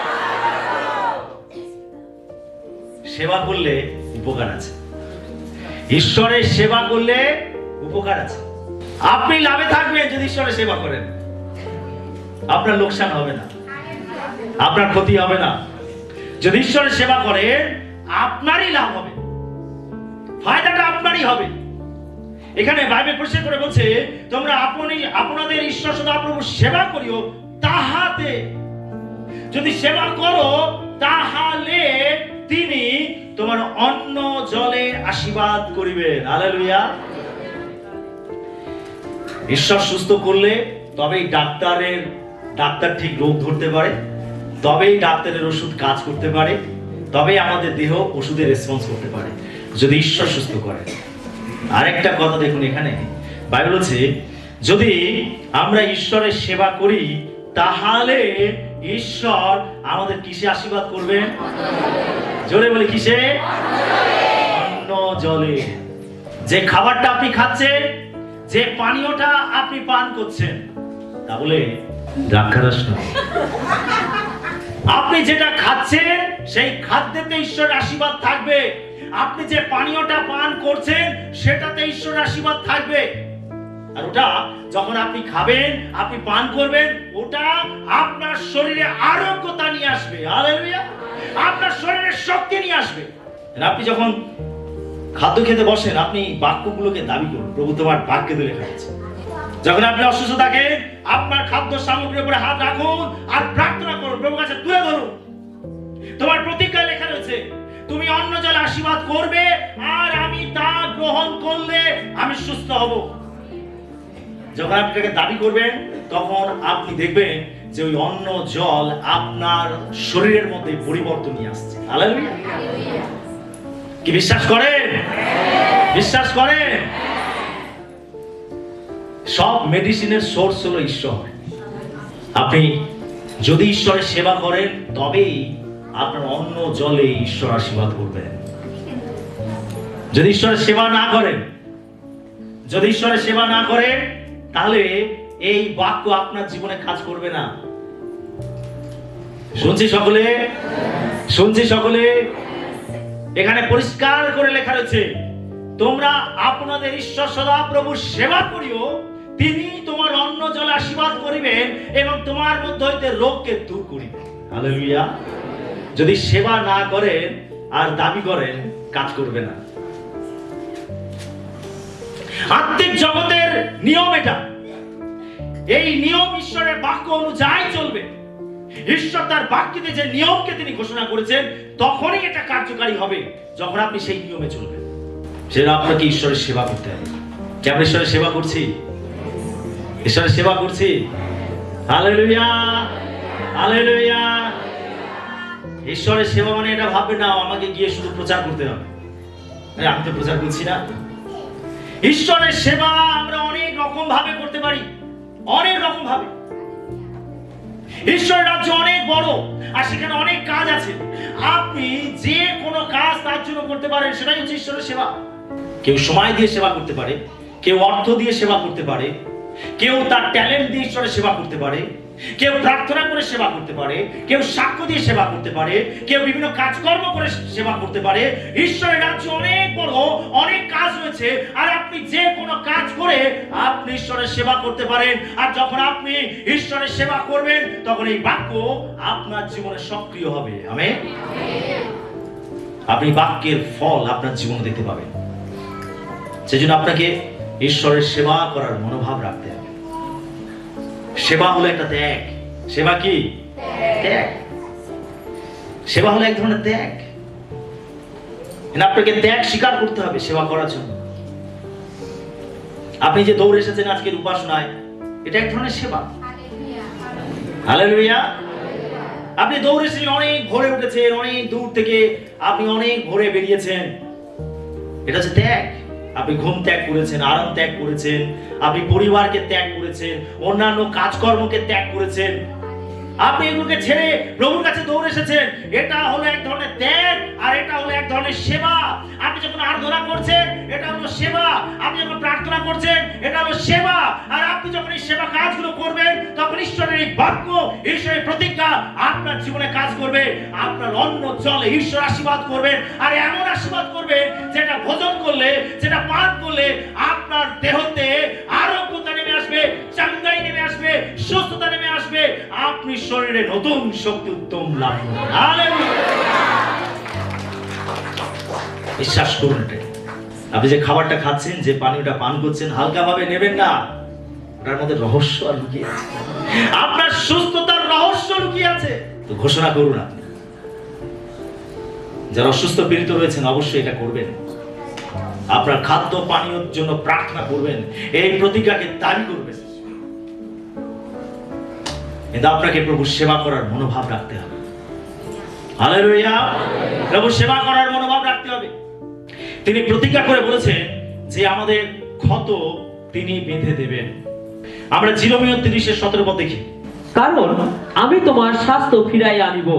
সেবা করলে উপকার আছে। ঈশ্বরের সেবা করলে উপকার আছে। আপনি লাভে থাকবেন যদি ঈশ্বরের সেবা করেন। আপনার লোকসান হবে না, আপনার ক্ষতি হবে না। যদি ঈশ্বরের সেবা করেন, আপনারই লাভ হবে, ফায়দাটা আপনারই হবে। এখানে বাইবেল পরিষ্কার করে বলছে, তোমরা আপনাদের ঈশ্বর সদাপ্রভুর সেবা করিও, তাহাতে, যদি সেবা করো তাহলে তিনি তোমার অন্ন জলে আশীর্বাদ করিবেন। হালেলুয়া। ঈশ্বর সুস্থ করলে তবেই ডাক্তার ঠিক রোগ ধরতে পারে, তবেই ডাক্তারের ওষুধ কাজ করতে পারে, তবেই আমাদের দেহ ওষুধের রেসপন্স করতে পারে, যদি ঈশ্বর সুস্থ করে। আরেকটা কথা দেখুন, এখানে বাইবেল বলছে, যদি আমরা ঈশ্বরের সেবা করি, তাহলে ঈশ্বর আমাদের কিসে আশীর্বাদ করবেন? জোরে বলে, কিসে? অন্ন জলে। যে খাবারটা আপনি খাচ্ছেন, যে পানীয়টা আপনি পান করছেন, তা বলে দ্রাক্ষারস নয়। আপনি যেটা খাচ্ছেন সেই খাদ্যেতে ঈশ্বরের আশীর্বাদ থাকবে। আপনি যে পানীয়টা পান করছেন সেটাতে ঈশ্বরের আশীর্বাদ থাকবে। আর ওটা যখন আপনি খাবেন, আপনি পান করবেন, ওটা আপনার শরীরে আরোগ্যতা নিয়ে আসবে। হালেলুয়া। আপনার শরীরে শক্তি নিয়ে আসবে। আপনি যখন খাদ্য খেতে বসেন, আপনি বাক্যগুলোকে দাবি করুন, প্রভু তোমার বাক্যে দিলে খাচ্ছে। যখন আপনি অসুস্থ থাকেন, আপনার খাদ্য সামগ্রীর উপরে হাত রাখুন আর প্রার্থনা করুন, প্রভুর কাছে তুলে ধরুন, তোমার প্রতিজ্ঞায় লেখা রয়েছে তুমি অন্য জলে আশীর্বাদ করবে আর আমি তা গ্রহণ করলে আমি সুস্থ হব। যখন আপনি তাকে দাবি করবেন তখন আপনি দেখবেন যে ওই অন্য জল আপনার শরীরের মধ্যে পরিবর্তন নিয়ে আসছে। হালেলুয়া। কি বিশ্বাস করেন? বিশ্বাস করেন? সব মেডিসিনের সোর্স হলো ঈশ্বর। আপনি যদি ঈশ্বরের সেবা করেন তবেই আপনার অন্য জলে ঈশ্বর আশীর্বাদ করবেন। যদি ঈশ্বরের সেবা না করেন, যদি ঈশ্বরের সেবা না করেন, তাহলে এই বাক্য আপনার জীবনে কাজ করবে না। শুনছি সকলে? শুনছি সকলে? এখানে পরিষ্কার করে লেখা রয়েছে তোমরা আপনাদের ঈশ্বর সদা প্রভুর সেবা করিও, তিনি তোমার অন্ন জলে আশীর্বাদ করিবেন এবং তোমার মধ্যে হইতে রোগকে দূর করিবেন। হালেলুয়া। যদি সেবা না করেন আর দাবি করেন, কাজ করবে না। আত্মিক জগতের নিয়ম এটা। এই নিয়ম ঈশ্বরের বাক্য অনুযায়ী চলবে। ঈশ্বর তার বাক্যে যে নিয়মকে তিনি ঘোষণা করেছেন তখনই এটা কার্যকারী হবে, যখন আপনি সেই নিয়মে চলবেন। সেটা আপনাকে ঈশ্বরের সেবা করতে হবে। কি আমরা ঈশ্বরের সেবা করছি? ঈশ্বরের সেবা করছি? Hallelujah, hallelujah. ঈশ্বরের সেবা মানে এটা ভাববে না আমাকে গিয়ে শুধু প্রচার করতে হবে। আমি তো প্রচার করছি না। ঈশ্বরের সেবা আমরা অনেক রকম ভাবে করতে পারি, অনেক রকম ভাবে। ঈশ্বরের রাজ্য অনেক বড় আর সেখানে অনেক কাজ আছে। আপনি যে কোনো কাজ তার জন্য করতে পারেন, সেটাই হচ্ছে ঈশ্বরের সেবা। কেউ সময় দিয়ে সেবা করতে পারে, কেউ অর্থ দিয়ে সেবা করতে পারে, কেউ তার ট্যালেন্ট দিয়ে ঈশ্বরের সেবা করতে পারে, কেউ প্রার্থনা করে সেবা করতে পারে, কেউ সাক্ষ্য দিয়ে সেবা করতে পারে, কেউ বিভিন্ন কাজকর্ম করে সেবা করতে পারে। ঈশ্বরের রাজ্য অনেক বড়, অনেক কাজ রয়েছে আর আপনি যে কোনো কাজ করে আপনি ঈশ্বরের সেবা করতে পারেন। আর যখন আপনি ঈশ্বরের সেবা করবেন তখন এই বাক্য আপনার জীবনে সক্রিয় হবে। আমেন। আপনি বাক্যের ফল আপনার জীবনে দেখতে পাবেন। সেজন্য আপনাকে ঈশ্বরের সেবা করার মনোভাব রাখতে হবে। সেবা হলো একটা ত্যাগ। সেবা কি? ত্যাগ। সেবা হলো এক ধরনের ত্যাগ। আপনাকে ত্যাগ স্বীকার করতে হবে সেবা করার জন্য। আপনি যে দৌড়ে এসেছেন আজকের উপাসনায়, এটা এক ধরনের সেবা। হালেলুয়া। আপনি দৌড়ে এসেছেন, অনেক ভোরে উঠেছেন, অনেক দূর থেকে আপনি অনেক ভোরে বেরিয়েছেন, এটা হচ্ছে ত্যাগ। আপনি ঘুম ত্যাগ করেছেন, আরাম ত্যাগ করেছেন, আপনি পরিবারকে ত্যাগ করেছেন, অন্যান্য কাজকর্মকে ত্যাগ করেছেন, আপনি এগুলোকে ছেড়ে প্রভুর কাছে দৌড়ে এসেছেন। এটা হলো এক ধরনের ত্যাগ আর এটা হলো এক ধরনের সেবা। আপনি যখন আরাধনা করছেন এটা হলো সেবা, আপনি যখন প্রার্থনা করছেন এটা হলো সেবা। আর আপনি যখন এই সেবা কাজগুলো করবেন তখন ঈশ্বরের এই বাক্য, ঈশ্বরের প্রতিজ্ঞা আপনার জীবনে কাজ করবে। আপনার অন্ন জলে ঈশ্বর আশীর্বাদ করবেন আর এমন আশীর্বাদ করবে যেটা ভোজন করলে, যেটা পান করলে আপনার দেহতে আরোগ্যতা নেমে আসবে, চাঙ্গাই নেমে আসবে, সুস্থতা নেমে আসবে। আপনি শরীরে নতুন শক্তি উত্তম লাভ করবেন। হালেলুয়া। বিশ্বাস করুন, আপনি যে খাবারটা খাচ্ছেন, যে পানীয়টা পান করছেন, হালকা ভাবে নেবেন না। ওটার মধ্যে রহস্য আর লুকিয়ে আছে। আপনার সুস্থতার রহস্য লুকিয়ে আছে। তো ঘোষণা করুন, আপনি যারা অসুস্থ পীড়িত রয়েছেন অবশ্যই এটা করবেন। আপনার খাদ্য পানীয়ের জন্য প্রার্থনা করবেন, এই প্রতিজ্ঞাকে দাবি করবেন। কিন্তু আপনাকে প্রভুর সেবা করার মনোভাব রাখতে হবে। হালেলুয়া। প্রভুর সেবা করার মনোভাব রাখতে হবে। তিনি প্রতিজ্ঞা করে বলেছেন যে আমাদের ক্ষত তিনি বেঁধে দেবেন। আমরা জিরোমিয় 30:17 পদ দেখি। কারণ আমি তোমার স্বাস্থ্য ফিরাইয়া আনিব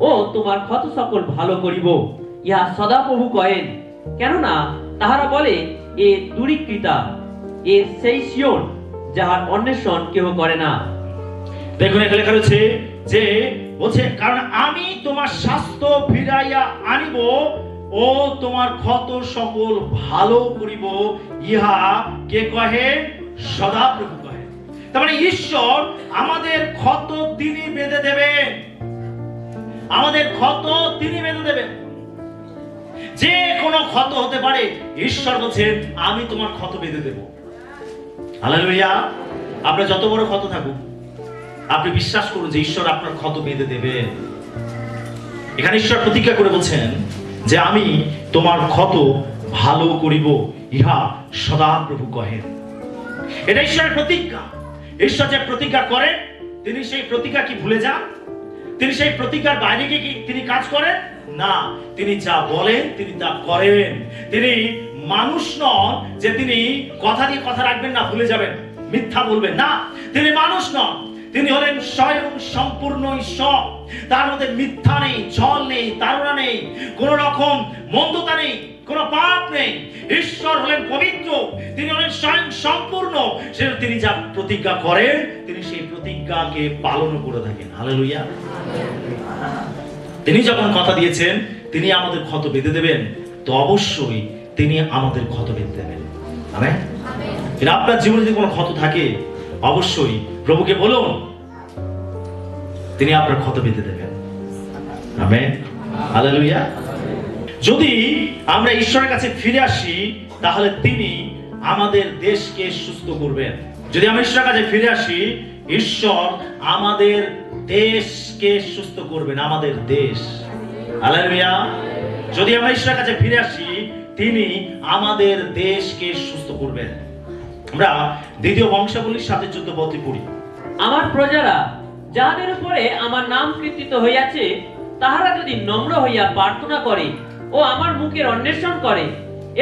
ও তোমার ক্ষত সকল ভালো করিব, ইহা সদাপ্রভু কহেন। কেননা তাহারা বলে, এ দূরীকৃতা, এ সেই সিয়ন যাহার অন্বেষণ কেহ করে না। দেখুন এখানে লেখা রয়েছে যে বলছে, কারণ আমি তোমার স্বাস্থ্য ফিরাইয়া আনিব ও তোমার ক্ষত সকল ভালো করিব, ইহা কে কহে? সদাপ্রভু কহে। তার মানে ঈশ্বর আমাদের ক্ষত তিনি বেঁধে দেবেন। আমাদের ক্ষত তিনি বেঁধে দেবেন। যে কোনো ক্ষত হতে পারে, ঈশ্বর বলছেন আমি তোমার ক্ষত বেঁধে দেব। হালেলুয়া। আপনার যত বড় ক্ষত থাকুক, আপনি বিশ্বাস করুন যে ঈশ্বর আপনার ক্ষত বেঁধে দেবেন। এখানে ঈশ্বর প্রতিজ্ঞা করে বলছেন যে আমি তোমার ক্ষত ভালো করিব, ইহা সদাপ্রভু কহেন। এটা ঈশ্বরের প্রতিজ্ঞা। ঈশ্বর যে প্রতিজ্ঞা করেন, তিনি সেই প্রতিজ্ঞা কি ভুলে যান? তিনি সেই প্রতিজ্ঞার বাইরে গিয়ে কি তিনি কাজ করেন? না, তিনি যা বলেন তিনি তা করেন। তিনি মানুষ নন যে তিনি কথা দিয়ে কথা রাখবেন না, ভুলে যাবেন, মিথ্যা বলবেন না। তিনি মানুষ নন, তিনি হলেন স্বয়ং সম্পূর্ণ ঈশ্বর। তার মধ্যে মিথ্যা নেই, ছল নেই, তাড়না নেই, কোন রকম মন্দতা নেই, কোন পাপ নেই। ঈশ্বর হলেন পবিত্র, তিনি হলেন স্বয়ং সম্পূর্ণ। সেটা তিনি যা প্রতিজ্ঞা করেন তিনি সেই প্রতিজ্ঞাকে পালন করে থাকেন। হালেলুয়া। তিনি যখন কথা দিয়েছেন তিনি আমাদের ক্ষত বেঁধে দেবেন, তো অবশ্যই তিনি আমাদের ক্ষত বেঁধে দেবেন। আমেন। কিন্তু আপনার জীবনে যদি কোনো ক্ষত থাকে, অবশ্যই প্রভুকে বলুন, তিনি আপনার ক্ষত বেঁধে দেবেন। আমেন। হালেলুয়া। যদি আমরা ঈশ্বরের কাছে ফিরে আসি, তাহলে তিনি আমাদের দেশকে সুস্থ করবেন। যদি আমরা ঈশ্বরের কাছে ফিরে আসি, ঈশ্বর আমাদের দেশকে সুস্থ করবেন। আমাদের দেশ। হালেলুয়া। যদি আমরা ঈশ্বরের কাছে ফিরে আসি, তিনি আমাদের দেশকে সুস্থ করবেন। আমরা দ্বিতীয় বংশাবলীর 7:14 পড়ি। আমার প্রজারা যাহাদের উপরে আমার নাম কীর্তিত হইয়াছে, তাহারা যদি নম্র হইয়া প্রার্থনা করে ও আমার মুখের অন্বেষণ করে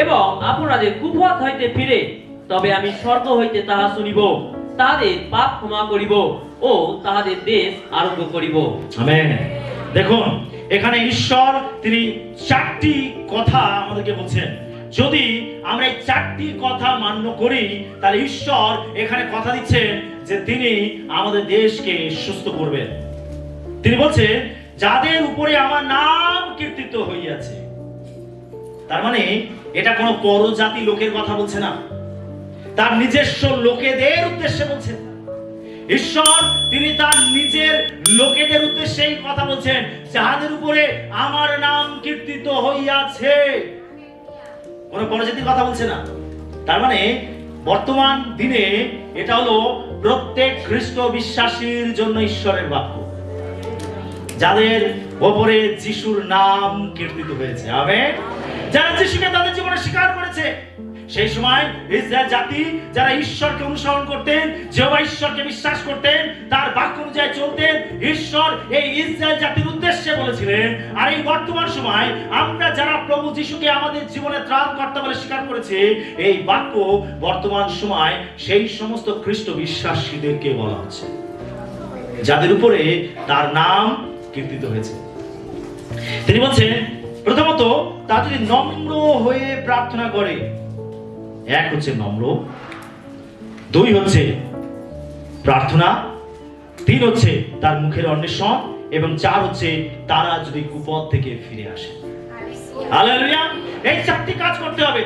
এবং আপনাদের কুপথ হইতে ফিরে, তবে আমি স্বর্গ হইতে তাহা শুনিব, তাহাদের পাপ ক্ষমা করিব ও তাহাদের দেশ আরোগ্য করিব। আমেন। দেখুন, এখানে ঈশ্বর তিনি 4টি কথা আমাদেরকে বলছেন। যদি আমরা এই 4টি কথা মান্য করি, তাহলে ঈশ্বর এখানে কথা দিচ্ছেন যে তিনি আমাদের দেশকে সুস্থ করবেন। তিনি বলছেন যাদের উপরে আমার নাম কীর্তিত হইয়াছে। তার মানে এটা কোনো পরজাতি লোকের কথা বলছে না, তার নিজস্ব লোকেদের উদ্দেশ্যে বলছেন। ঈশ্বর তিনি তার নিজের লোকেদের উদ্দেশ্যে এই কথা বলছেন, যাদের উপরে আমার নাম কীর্তিত হইয়াছে। কোন পরজাতির কথা বলছে না। তার মানে বর্তমান দিনে এটা হলো প্রত্যেক খ্রিস্ট বিশ্বাসীর জন্য ঈশ্বরের বাক্য, যাদের উপরে যিশুর নাম কীর্তিত হয়েছে। আমেন। যারা যিশুকে তাদের জীবনে স্বীকার করেছে। সেই সময় ইসরায়েল জাতি যারা ঈশ্বরকে অনুসরণ করতেন, যেহোবা ঈশ্বরকে বিশ্বাস করতেন, তার বাক্য অনুযায়ী চলতেন, ঈশ্বর এই ইসরায়েল জাতির উদ্দেশ্যে বলেছিলেন। আর এই বর্তমান সময় আমরা যারা প্রভু যিশুকে আমাদের জীবনে ত্রাণকর্তা বলে স্বীকার করেছে, এই বাক্য বর্তমান সময় সেই সমস্ত খ্রিস্ট বিশ্বাসীদেরকে বলা হচ্ছে, যাদের উপরে তার নাম কীর্তিত হয়েছে। তিনি বলছেন প্রথমত তারা যদি নম্র হয়ে প্রার্থনা করে। এক হচ্ছে নম্র, 2 হচ্ছে প্রার্থনা, 3 হচ্ছে তার মুখের অন্বেষণ, এবং 4 হচ্ছে তারা যদি কুপথ থেকে ফিরে আসে। হালেলুয়া। এই 4টি কাজ করতে হবে।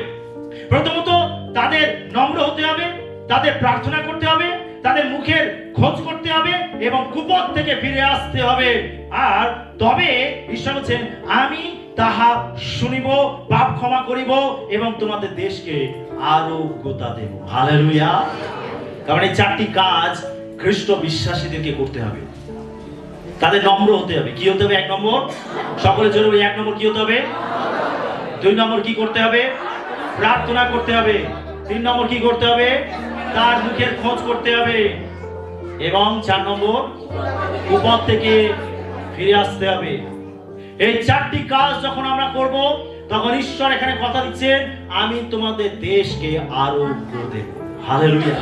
প্রথমত তাদের নম্র হতে হবে, তাদের প্রার্থনা করতে হবে, তাদের মুখের খোঁজ করতে হবে এবং কুপথ থেকে ফিরে আসতে হবে। আর তবে ঈশ্বর বলেন আমি তাহা শুনিব, পাপ ক্ষমা করিব এবং তোমাদের দেশকে আরোগ্যতা দেব। হালেলুয়া। কারণ এই 4টি কাজ খ্রিস্ট বিশ্বাসীদেরকে করতে হবে। তাদের নম্র হতে হবে। কি হতে হবে? 1 নম্বর, সকলে জরুরি। 1 নম্বর কি হতে হবে? 2 নম্বর কি করতে হবে? প্রার্থনা করতে হবে। 3 নম্বর কি করতে হবে? তার মুখের খোঁজ করতে হবে। এবং 4 নম্বর কুপথ থেকে ফিরে আসতে হবে। এই 4টি কাজ যখন আমরা করব, তখন ঈশ্বর এখানে কথা দিচ্ছেন আমি তোমাদের দেশকে আরোগ্য দেব। হালেলুয়া।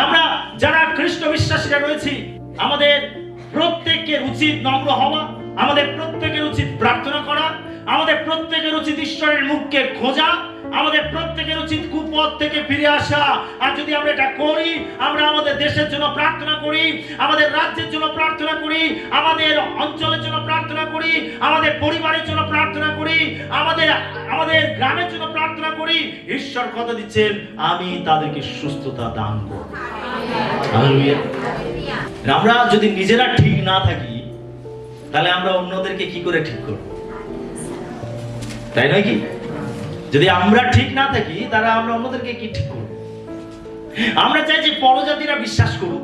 আমরা যারা খ্রিস্ট বিশ্বাসীরা রয়েছি, আমাদের প্রত্যেকের উচিত নম্র হওয়া, আমাদের প্রত্যেকের উচিত প্রার্থনা করা, আমাদের প্রত্যেকের উচিত ঈশ্বরের মুখকে খোঁজা, আমাদের প্রত্যেকের উচিত কুপথ থেকে ফিরে আসা। আর যদি আমরা এটা করি, আমরা আমাদের দেশের জন্য প্রার্থনা করি, আমাদের রাজ্যের জন্য প্রার্থনা করি, আমাদের অঞ্চলের জন্য প্রার্থনা করি, আমাদের পরিবারের জন্য প্রার্থনা করি, আমাদের গ্রামের জন্য প্রার্থনা করি, ঈশ্বর কথা দিচ্ছেন আমি তাদেরকে সুস্থতা দান করব। হালেলুয়া। আমরা যদি নিজেরা ঠিক না থাকি, তাহলে আমরা অন্যদেরকে কি করে ঠিক করব? তাই নয় কি? যদি আমরা ঠিক না থাকি, তাহলে আমরা অন্যদেরকে কি ঠিক করব? আমরা চাই যে পরজাতিরা বিশ্বাস করুক,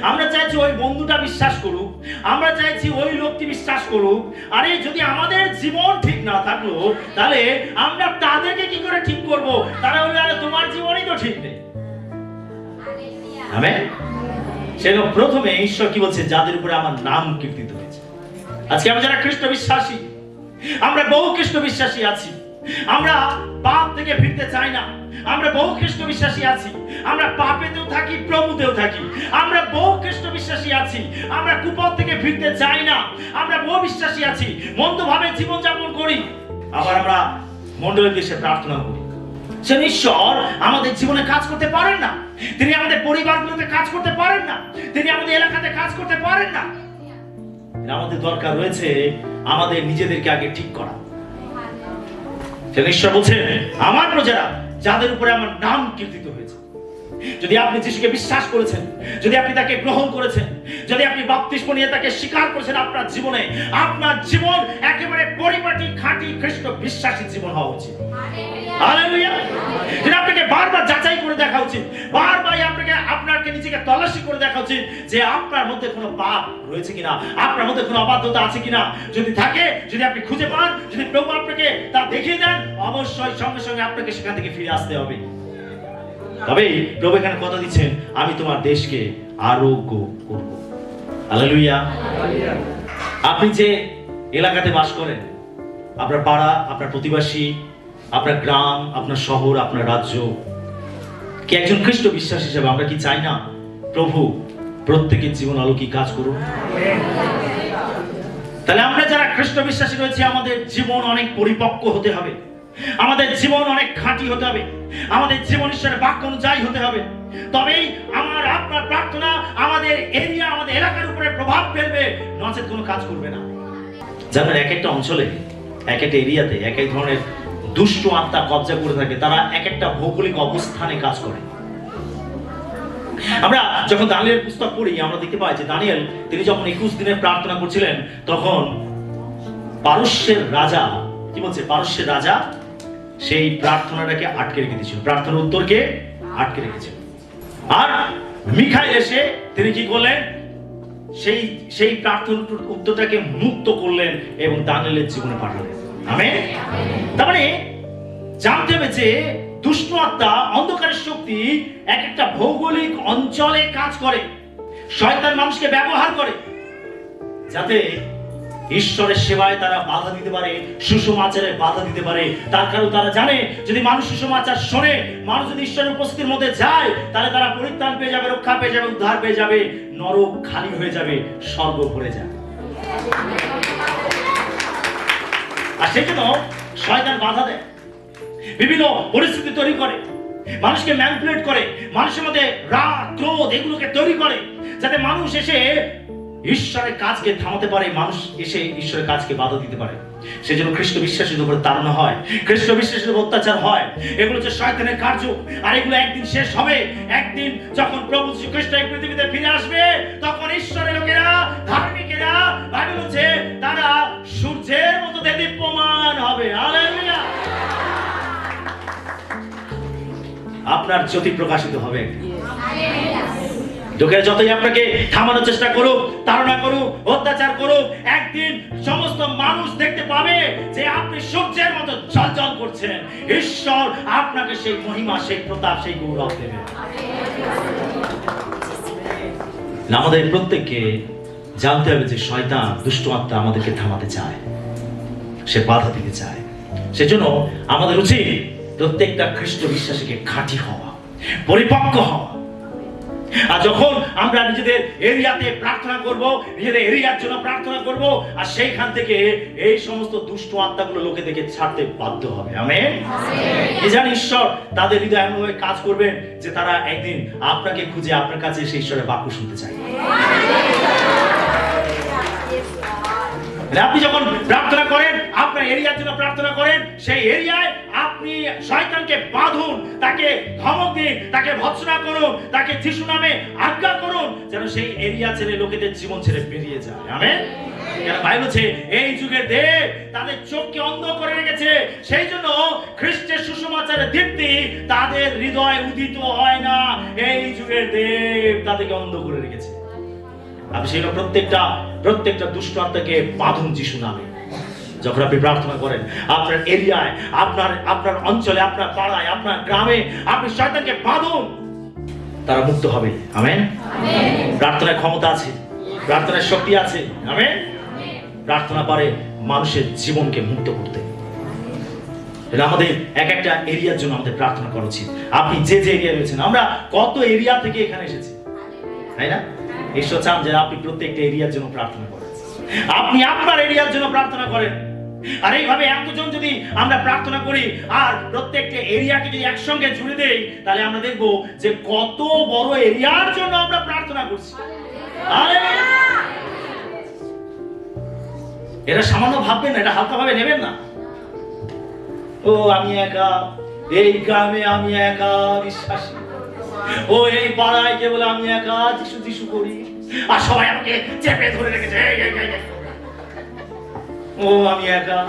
আমরা চাই যে ওই বন্ধুটা বিশ্বাস করুক, আমরা চাইছি ওই লোকটি বিশ্বাস করুক। আরে যদি আমাদের জীবন ঠিক না থাকলো তাহলে আমরা তাদেরকে কি করে ঠিক করব? তারা বলবে আরে তোমার জীবনই তো ঠিক নেই। আমেন। সেজন্য প্রথমে ঈশ্বর কি বলছে? যাদের উপরে আমার নাম কীর্তিত হয়েছে। আজকে আমরা যারা খ্রিস্ট বিশ্বাসী, আমরা বহু খ্রিস্ট বিশ্বাসী আছি, আমরা পাপ থেকে ফিরতে চাই না। আমরা বহু খ্রিস্ট বিশ্বাসী আছি, আমরা পাপেতেও থাকি, প্রভুতেও থাকি। আমরা বহু খ্রিস্ট বিশ্বাসী আছি, আমরা কুপথ থেকে ফিরতে চাই না। আমরা বহু বিশ্বাসী আছি, মন্দভাবে জীবনযাপন করি। আবার আমরা মণ্ডলীর দেশে প্রার্থনা করি। সে ঈশ্বর আমাদের জীবনে কাজ করতে পারেন না, তিনি আমাদের পরিবারগুলোতে কাজ করতে পারেন না, তিনি আমাদের এলাকাতে কাজ করতে পারেন না। আমাদের দরকার রয়েছে আমাদের নিজেদেরকে আগে ঠিক করা। ঈশ্বর বলছেন আমার প্রজারা যাদের উপরে আমার নাম কীর্তিত হয়েছে। যদি আপনি যিশুকে বিশ্বাস করেছেন, যদি আপনি তাকে গ্রহণ করেছেন, যদি আপনি বাপ্তিস্ম নিয়ে তাকে স্বীকার করেছেন আপনার জীবনে, আপনার জীবন একেবারে পরিপাটি খাঁটি খ্রিস্ট বিশ্বাসী জীবন হওয়া উচিত। হালেলুয়া। যেটা আপনাকে বারবার যাচাই করে দেখা উচিত, বারবার আপনাকে নিজেকে তল্লাশি করে দেখা উচিত যে আপনার মধ্যে কোনো পাপ রয়েছে কিনা, আপনার মধ্যে কোনো অবাধ্যতা আছে কিনা। যদি থাকে, যদি আপনি খুঁজে পান, যদি প্রভু আপনাকে তা দেখিয়ে দেন, অবশ্যই সঙ্গে সঙ্গে আপনাকে সেখান থেকে ফিরে আসতে হবে। তবে প্রভু এখানে কথা দিচ্ছেন আমি তোমার দেশকে আরোগ্য করব। হালেলুয়া। আপনি যে এলাকাতে বাস করেন, আপনার পাড়া, আপনার প্রতিবেশী, আপনার গ্রাম, আপনার শহর, আপনার রাজ্য, কি একজন খ্রিস্ট বিশ্বাস হিসেবে আমরা কি চাই না প্রভু প্রত্যেকের জীবন আলোকিক কাজ করুন? তাহলে আমরা যারা খ্রিস্ট বিশ্বাসী রয়েছে আমাদের জীবন অনেক পরিপক্ক হতে হবে, আমাদের জীবন অনেক খাঁটি হতে হবে, আমাদের জীবন ঈশ্বরের বাক্য অনুযায়ী হতে হবে। তবেই আমার আপনার প্রার্থনা আমাদের এরিয়া, আমাদের এলাকার উপরে প্রভাব ফেলবে, নচেত কোনো কাজ করবে না। জানেন এক একটা অঞ্চলে, এক একটা এরিয়াতে এক এক ধরনের দুষ্ট আত্মা কবজা করে থাকে, তারা এক একটা ভৌগোলিক অবস্থানে কাজ করে। আমরা যখন দানিয়েলের পুস্তক পড়ি আমরা দেখতে পাই যে দানিয়েল তিনি যখন 21 দিনের প্রার্থনা করছিলেন তখন পারস্যের রাজা কি বলছে? পারস্যের রাজা সেই প্রার্থনাটাকে আটকে রেখে দিয়েছিল, প্রার্থনার উত্তরকে আটকে রেখেছিল। আর মিখাইল এসে তিনি কি করলেন? সেই প্রার্থনার উত্তরটাকে মুক্ত করলেন এবং দানিয়েলের জীবনে পাঠালেন। আমেন। তার মানে জানতে হবে যে দুষ্ট আত্মা, অন্ধকারের শক্তি এক একটা ভৌগোলিক অঞ্চলে কাজ করে। শয়তান মানুষকে ব্যবহার করে যাতে ঈশ্বরের সেবায় তারা বাধা দিতে পারে, সুসমাচারে বাধা দিতে পারে। তার কারণ তারা জানে যদি মানুষ সুসমাচার শোনে, মানুষ যদি ঈশ্বরের উপস্থিতির মধ্যে যায়, তাহলে তারা পরিত্রাণ পেয়ে যাবে, রক্ষা পেয়ে যাবে, উদ্ধার পেয়ে যাবে, নরক খালি হয়ে যাবে, স্বর্গ ভরে যাবে। আর সেই জন্য শয়তান বাধা দেয়, বিভিন্ন পরিস্থিতি তৈরি করে, মানুষকে ম্যানিপুলেট করে, মানুষের মধ্যে রাগ, ক্রোধ এগুলোকে তৈরি করে যাতে মানুষ এসে ঈশ্বরের কাজকে থামাতে পারে, মানুষ এসে ঈশ্বরের কাজকে বাধা দিতে পারে। সেজন্য খ্রিস্ট বিশ্বাসীদের উপর তাড়না হয়, খ্রিস্ট বিশ্বাসীদের উপর অত্যাচার হয়। এগুলো হচ্ছে শয়তানের কার্য। আর এগুলো একদিন শেষ হবে। একদিন যখন প্রভু যীশু খ্রিস্ট এই পৃথিবীতে ফিরে আসবে, তখন ঈশ্বরের লোকেরা, ধার্মিকেরা, বাইবেল বলছে তারা সূর্যের মতো দেদীপ্যমান হবে। হালেলুয়া। আপনার জ্যোতি প্রকাশিত হবে। লোকেরা যতই আপনাকে থামানোর চেষ্টা করুক, তাড়না করুক, অত্যাচার করুক, একদিন সমস্ত মানুষ দেখতে পাবে যে আপনি সূর্যের মতো জ্বলজ্বল করছেন। ঈশ্বর আপনাকে সেই মহিমা, সেই প্রতাপ, সেই গৌরব দেবে। আমাদের প্রত্যেককে জানতে হবে যে শয়তান, দুষ্ট আত্মা আমাদেরকে থামাতে চায়, সে বাধা দিতে চায়। সেজন্য আমাদের উচিত প্রত্যেকটা খ্রিস্ট বিশ্বাসীকে খাঁটি হওয়া, পরিপক্ক হওয়া। আর যখন আমরা নিজেদের এরিয়াতে প্রার্থনা করব, নিজেদের এরিয়ার জন্য প্রার্থনা করব, আর সেইখান থেকে এই সমস্ত দুষ্ট আত্মাগুলো লোকে দেখে ছাড়তে বাধ্য হবে। আমেন। কি জানি ঈশ্বর তাদের হৃদয়ে এমনভাবে কাজ করবেন যে তারা একদিন আপনাকে খুঁজে আপনার কাছে এসে ঈশ্বরের বাক্য শুনতে চায়। আপনি যখন প্রার্থনা করেন, আপনার এরিয়ার জন্য প্রার্থনা করেন, সেই এরিয়ায় আপনি শয়তানকে বাঁধুন, তাকে ধমক দিন, তাকে ভৎসনা করুন, তাকে যিশু নামে আজ্ঞা করুন যেন সেই এরিয়া ছেড়ে লোকেদের জীবন ছেড়ে বেরিয়ে যায়। আমেন। বাইবেল বলছে এই যুগের দেব তাদের চোখকে অন্ধ করে রেখেছে, সেই জন্য খ্রিস্টের সুসমাচারের দীপ্তি তাদের হৃদয়ে উদিত হয় না। এই যুগের দেব তাদেরকে অন্ধ করে রেখেছে। আপনি সেই প্রত্যেকটা প্রত্যেকটা দুষ্ট আত্মাকে বাঁধুন যিশু নামে। যখন আপনি প্রার্থনা করেন আপনার এরিয়ায়, আপনার অঞ্চলে, আপনার পাড়ায়, আপনার গ্রামে আপনি শয়তানকে বাঁধুন, তারা মুক্ত হবে। আমেন। প্রার্থনায় ক্ষমতা আছে, প্রার্থনায় শক্তি আছে। আমেন। প্রার্থনা পারে মানুষের জীবনকে মুক্ত করতে। এটা আমাদের এক একটা এরিয়ার জন্য আমাদের প্রার্থনা করা উচিত। আপনি যে যে এরিয়া রয়েছেন, আমরা কত এরিয়া থেকে এখানে এসেছি, তাই না? ঈশ্বর চান যে আপনি প্রত্যেকটা এরিয়ার জন্য প্রার্থনা করেন, আপনি আপনার এরিয়ার জন্য প্রার্থনা করেন। আর এইভাবে একজন যদি আমরা প্রার্থনা করি আর প্রত্যেকটা এরিয়াকে যদি একসঙ্গে জুড়ে দেই, তাহলে আমরা দেখব যে কত বড় এরিয়ার জন্য আমরা প্রার্থনা করছি। এটা সামান্য ভাববেন না, এটা হালকা ভাবে নেবেন না। ও আমি একা, এই গ্রামে আমি একা বিশ্বাসী, ও এই পাড়ায় কেবল আমি একা যিশু যিশু করি, আর সবাই আমাকে চেপে ধরে রেখেছে। ও আমি একা।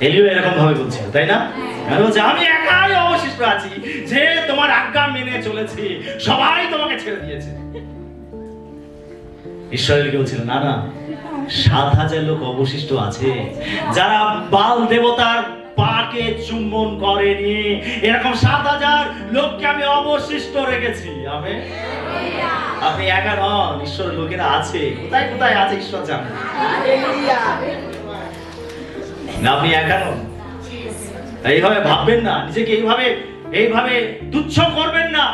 এলিও এরকম ভাবে বলছিল, তাই না? আমি একাই অবশিষ্ট আছি, যে তোমার আজ্ঞা মেনে চলেছি, সবাই তোমাকে ছেড়ে দিয়েছে। ঈশ্বর বলছিল না না, ৭,০০০ লোক অবশিষ্ট আছে যারা বাল দেবতার পাকে চুম্বন করেনি। এরকম ৭,০০০ লোককে আমি অবশিষ্ট রেখেছি। আমেন। আপনি একা নন, ঈশ্বরের লোকেরা আছে। কোথায় কোথায় আছে ঈশ্বর জানেন। না, আপনি একা নন। এইভাবে ভাববেন না, নিজেকে এইভাবে তুচ্ছ করবেন না।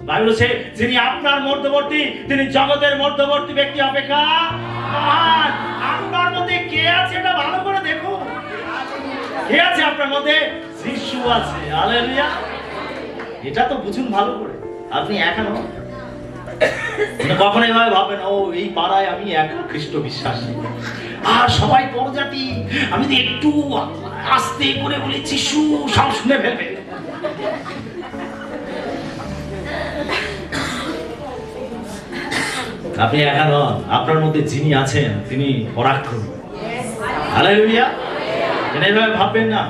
বাইবেল বলছে যিনি আপনার মধ্যবর্তী তিনি জগতের মধ্যবর্তী ব্যক্তি অপেক্ষা মহান। আপনার মধ্যে কে আছে এটা ভালো করে দেখুন। কে আছে আপনার মধ্যে? যিশু আছে। হালেলুয়া। এটা তো বুঝুন ভালো করে। আপনি একা নন। কখনো এইভাবে ভাববেন ও এই পাড়ায় আমি একা খ্রিস্ট বিশ্বাসী, আর সবাই পরজাতি, আমি তো একটু আস্তে করে বলি যিশু সব শুনে ফেলবে। আপনি একা নন, আপনার মধ্যে যিনি আছেন তিনি পরাক্রমী। হালেলুয়া। এইভাবে ভাববেন না।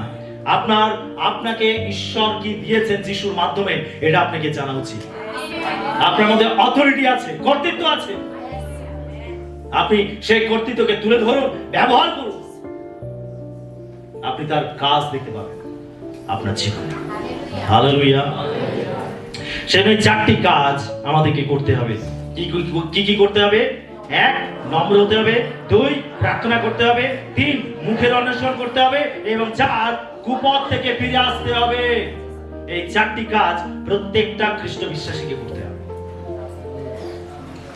আপনাকে ঈশ্বর কি দিয়েছেন যিশুর মাধ্যমে, এটা আপনাকে জানা উচিত। আপনার মধ্যে অথরিটি আছে, কর্তৃত্ব আছে। আপনি সেই কর্তৃত্বকে তুলে ধরুন, ব্যবহার করুন। আপনি তার কাজ দেখতে পাবেন আপনার জীবনে। হালেলুয়া। সেজন্য 4টি কাজ আমাদেরকে করতে হবে। কি করতে হবে? 1, নম্র হতে হবে। 2, প্রার্থনা করতে হবে। 3, মুখের অন্বেষণ করতে হবে। এবং 4, কুপথ থেকে ফিরে আসতে হবে। এই 4টি কাজ প্রত্যেকটা খ্রিস্ট বিশ্বাসীকে করতে হবে।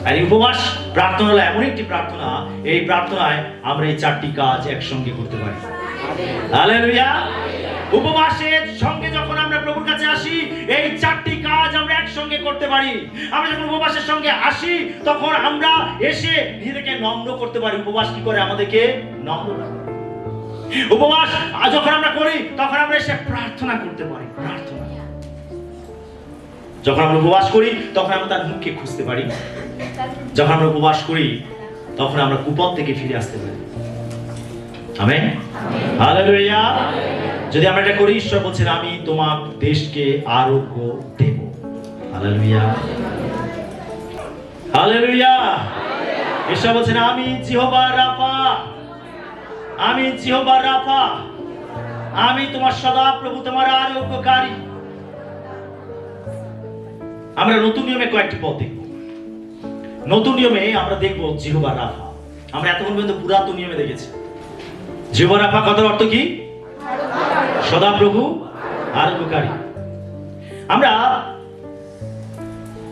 আর উপবাস প্রার্থনা হলো এমন একটি প্রার্থনা, এই প্রার্থনায় আমরা এই 4টি কাজ একসঙ্গে করতে পারি। হালেলুয়া। উপবাসের সঙ্গে যখন আমরা প্রভুর কাছে আসি, এই 4টি কাজ আমরা একসঙ্গে করতে পারি। আমরা যখন উপবাসের সঙ্গে আসি, তখন আমরা এসে নিজেকে নম্র করতে পারি। উপবাস কি করে? আমাদেরকে নম্র করে। উপবাস যখন আমরা করি, তখন আমরা এসে প্রার্থনা করতে পারি। প্রার্থনা যখন আমরা উপবাস করি, তখন আমরা তার মুখকে খুঁজতে পারি। যখন আমরা উপবাস করি, তখন আমরা কুপথ থেকে ফিরে আসতে পারি। আমেন। হালেলুয়া। যদি আমরা এটা করি, ঈশ্বর বলছেন আমি তোমার দেশকে আরোগ্য দেব। হালেলুয়া। হালেলুয়া। ঈশ্বর বলছেন আমি জিহোবা রাফা, আমি জিহোবা রাফা, আমি তোমার সদাপ্রভু, তোমার আরোগ্যকারী। আমরা নতুন নিয়মে কয়েকটি পদ দেখব। নতুন নিয়মে আমরা দেখব জিহোবা রাফা। আমরা এতক্ষণ পর্যন্ত পুরাতন নিয়মে দেখেছি। জিহোবা রাফা কথার অর্থ কি? সদাপ্রভু, আরোগ্যকারী। আমরা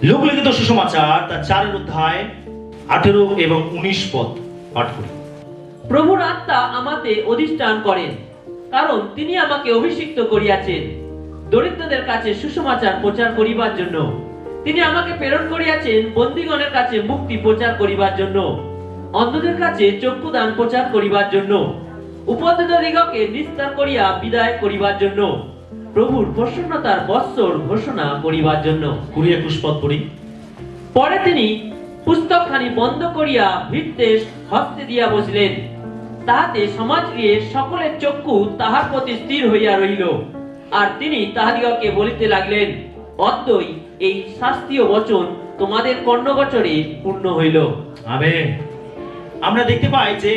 লোক লিখিত সুসমাচার তার 4 অধ্যায় 18 এবং 19 পদ পাঠ করি। প্রভুর আত্মা আমাতে অধিষ্ঠান করেন, কারণ তিনি আমাকে অভিষিক্ত করিয়াছেন দরিদ্রদের কাছে সুসমাচার প্রচার করিবার জন্য। তিনি আমাকে প্রেরণ করিয়াছেন বন্দীগণের কাছে মুক্তি প্রচার করিবার জন্য, অন্ধদের কাছে চক্ষুদান প্রচার করিবার জন্য, উপদেষ্টাদিগকে নিস্তার করিয়া বিদায় করিবার জন্য, প্রভুর প্রসন্নতার বৎসর ঘোষণা করিবার জন্য। 20-21 পদ পড়ি। পরে তিনি পুস্তকখানি বন্ধ করিয়া ভৃত্যের হস্তে দিয়া বসিলেন, তাহাতে সমাজগৃহে সকলের চক্ষু তাহার প্রতি স্থির হইয়া রহিল। আর তিনি তাহাদিগকে বলিতে লাগিলেন, অদ্যই এই শাস্ত্রীয় বচন তোমাদের কর্ণগোচরে পূর্ণ হইল। আমেন। আমরা দেখতে পাই যে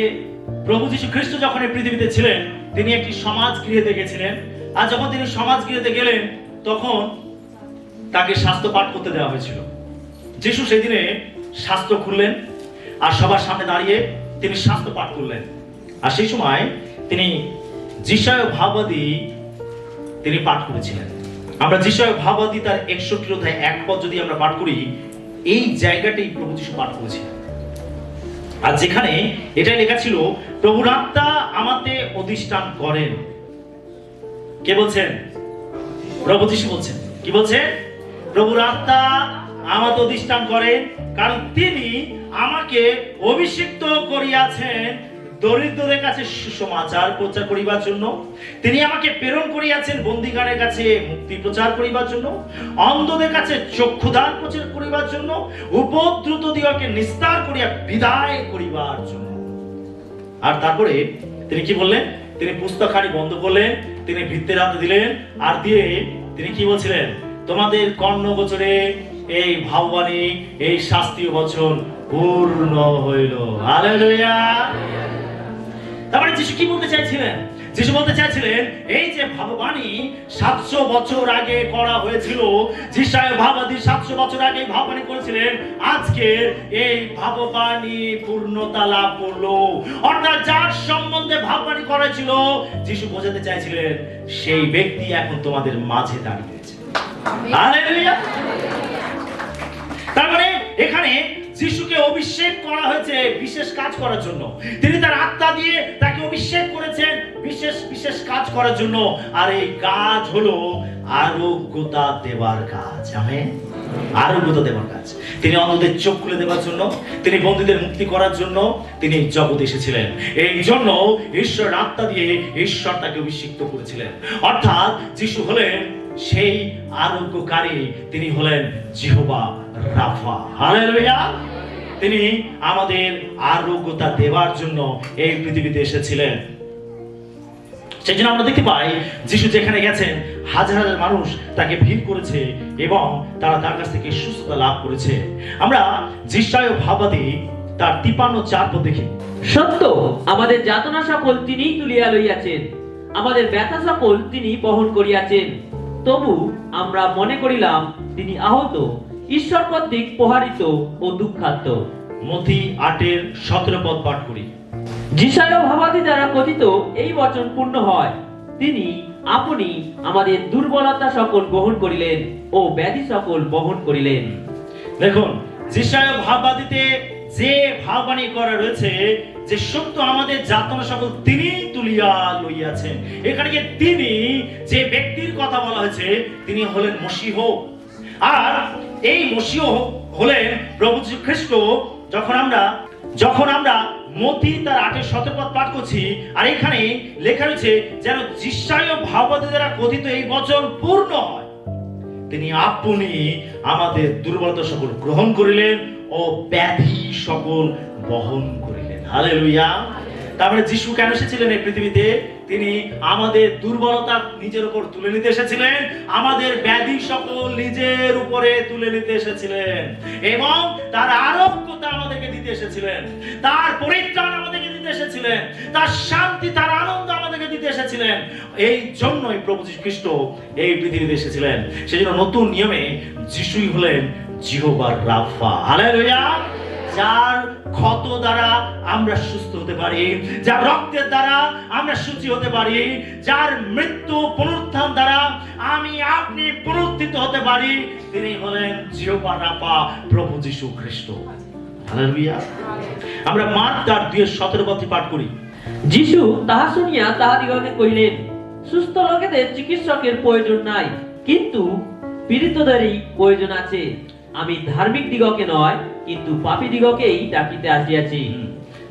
প্রভু যীশু খ্রিস্ট যখন এই পৃথিবীতে ছিলেন, তিনি একটি সমাজ গৃহে গেছিলেন। আর যখন তিনি সমাজ গৃহে গেলেন, তখন তাকে শাস্ত্র পাঠ করতে দেওয়া হয়েছিল। যিশু সেদিনে শাস্ত্র খুললেন আর সবার সামনে দাঁড়িয়ে তিনি শাস্ত্র পাঠ করলেন। আর সেই সময় তিনি যিশায় ভাবাদি তিনি পাঠ করেছিলেন। আমরা যিশায় ভাবাদি তার 61 অধ্যায় 1 পদ যদি আমরা পাঠ করি, এই জায়গাটাই প্রভু যীশু পাঠ করেছিলেন। আর যেখানে এটাই লেখা ছিল, প্রভুর আত্মা আমাতে অধিষ্ঠান করেন। কে বলছেন? প্রভু যীশু বলছেন। কি বলছেন? প্রভুর আত্মা আমাতে অধিষ্ঠান করেন, কারণ তিনি আমাকে অভিষিক্ত করিয়াছেন দরিদ্রদের কাছে সুসমাচার প্রচার করিবার জন্য। তিনি আমাকে প্রেরণ করিয়াছেন বন্দীগণের কাছে মুক্তি প্রচার করিবার জন্য, অন্ধদের কাছে চক্ষুদান প্রচার করিবার জন্য, উপদ্রুত দিগকে নিস্তার করিয়া বিদায় করিবার জন্য। আর তারপরে তিনি কি বললেন? তিনি পুস্তকখানি বন্ধ করলেন, তিনি ভিত্তির হাতে দিলেন, আর দিয়ে তিনি কি বলছিলেন? তোমাদের কর্ণগোচরে এই ভাববাণী, এই শাস্ত্রীয় বচন পূর্ণ হইল। হালেলুয়া। তারপরে যিশু কি বলতে চাইছিলেন? যিশু বলতে চাইছিলেন, এই যে ভাববাণী 700 বছর আগে করা হয়েছিল, যিশায় ভাবাদি 700 বছর আগে ভাববাণী করেছিলেন, আজকে এই ভাববাণী পূর্ণতা লাভ করলো। অর্থাৎ যার সম্বন্ধে ভাববাণী করেছিল, যিশু বোঝাতে চাইছিলেন সেই ব্যক্তি এখন তোমাদের মাঝে দাঁড়িয়ে আছে। হালেলুয়া। তার মানে এখানে যিশুকে অভিষেক করা হয়েছে বিশেষ কাজ করার জন্য। তিনি তার আত্মা দিয়ে তাকে অভিষেক করেছেন বিশেষ বিশেষ কাজ করার জন্য। আর এই কাজ হলো আরোগ্যতা দেওয়ার কাজ। আমেন। আরোগ্যতা দেওয়ার কাজ। তিনি অন্ধদের চোখ খুলে দেওয়ার জন্য, তিনি বন্দীদের মুক্তি করার জন্য তিনি জগতে এসেছিলেন। এই জন্য ঈশ্বরের আত্মা দিয়ে ঈশ্বর তাকে অভিষিক্ত করেছিলেন। অর্থাৎ যিশু হলেন সেই আরোগ্যকারী, তিনি হলেন জিহোবা রাফা। হালেলুয়া। তিনি আমাদের আরোগ্যতা দেওয়ার জন্য এই পৃথিবীতে এসেছিলেন। সেই জন্য আমরা দেখতে পাই যিশু যেখানে গেছেন, হাজার হাজার মানুষ তাকে ভিড় করেছে এবং তারা তার কাছ থেকে সুস্থতা লাভ করেছে। আমরা যিশায় ভাবাদি তার 53:4 পদ দেখি। সত্য, আমাদের যাতনা সকল তিনিই তুলিয়া লইয়াছেন, আমাদের ব্যথা সকল তিনি বহন করিয়াছেন। তবু আমরা মনে করিলাম তিনি আহত, ঈশ্বর কর্তৃক প্রহারিত ও দুঃখার্ত। মথি 8:17 পদ পাঠ করি। যিশায় ভাবাদি দ্বারা কথিত এই বচন পূর্ণ হয়, তিনি আপনি আমাদের দুর্বলতা সকল গ্রহণ করিলেন ও ব্যাধি সকল বহন করিলেন। দেখুন, যিশায় ভাবাদিতে যে ভাববাণী করা রয়েছে যে সত্য আমাদের যাতনা সকল তিনি তুলিয়া লইয়াছেন, এখানে যে তিনি যে ব্যক্তির কথা বলা হয়েছে তিনি হলেন মসীহ। আর এই মসীহ হলেন প্রভু যীশু খ্রিস্ট। যখন আমরা মথি তার 8:17 পদ পাঠ করছি, আর এখানে লেখা রয়েছে যেন যিশায় ভাবাদি দ্বারা কথিত এই বচন পূর্ণ হয়, তিনি আপনি আমাদের দুর্বলতা সকল গ্রহণ করিলেন ও ব্যাধি সকল বহন করিলেন। হালেলুয়া। তারপরে যিশু কেন এসেছিলেন এই পৃথিবীতে? তিনি আমাদের দুর্বলতা নিজের উপর তুলে নিতে এসেছিলেন, আমাদের ব্যাধি সকল নিজের উপরে তুলে নিতে এসেছিলেন এবং তার আরোগ্যতা আমাদেরকে দিতে এসেছিলেন, তার পরিত্রাণ আমাদেরকে দিতে এসেছিলেন, তার শান্তি, তার আনন্দ আমাদেরকে দিতে এসেছিলেন। এই জন্যই প্রভু যীশু খ্রিস্ট এই পৃথিবীতে এসেছিলেন। সেজন্য নতুন নিয়মে যিশুই হলেন জিহোবা রাফা। হালেলুয়া। যার ক্ষত দ্বারা আমরা সুস্থ হতে পারি, যার রক্তের দ্বারা আমরা শুচি হতে পারি, যার মৃত্যু পুনরুত্থান দ্বারা আপনি পুনরুত্থিত হতে পারি, তিনি হলেন জিহোবা রাফা, প্রভু যীশু খ্রিস্ট। হালেলুয়া। আমরা মার্ক 2:17 পদ পাঠ করি। যিশু তাহা শুনিয়া তাহাদিগকে কহিলেন, সুস্থ লোকেদের চিকিৎসকের প্রয়োজন নাই, কিন্তু পীড়িতদেরই প্রয়োজন আছে। আমি ধার্মিক দিগকে নয়, কিন্তু পাপী দিগকেই ডাকিতে আসিয়াছি।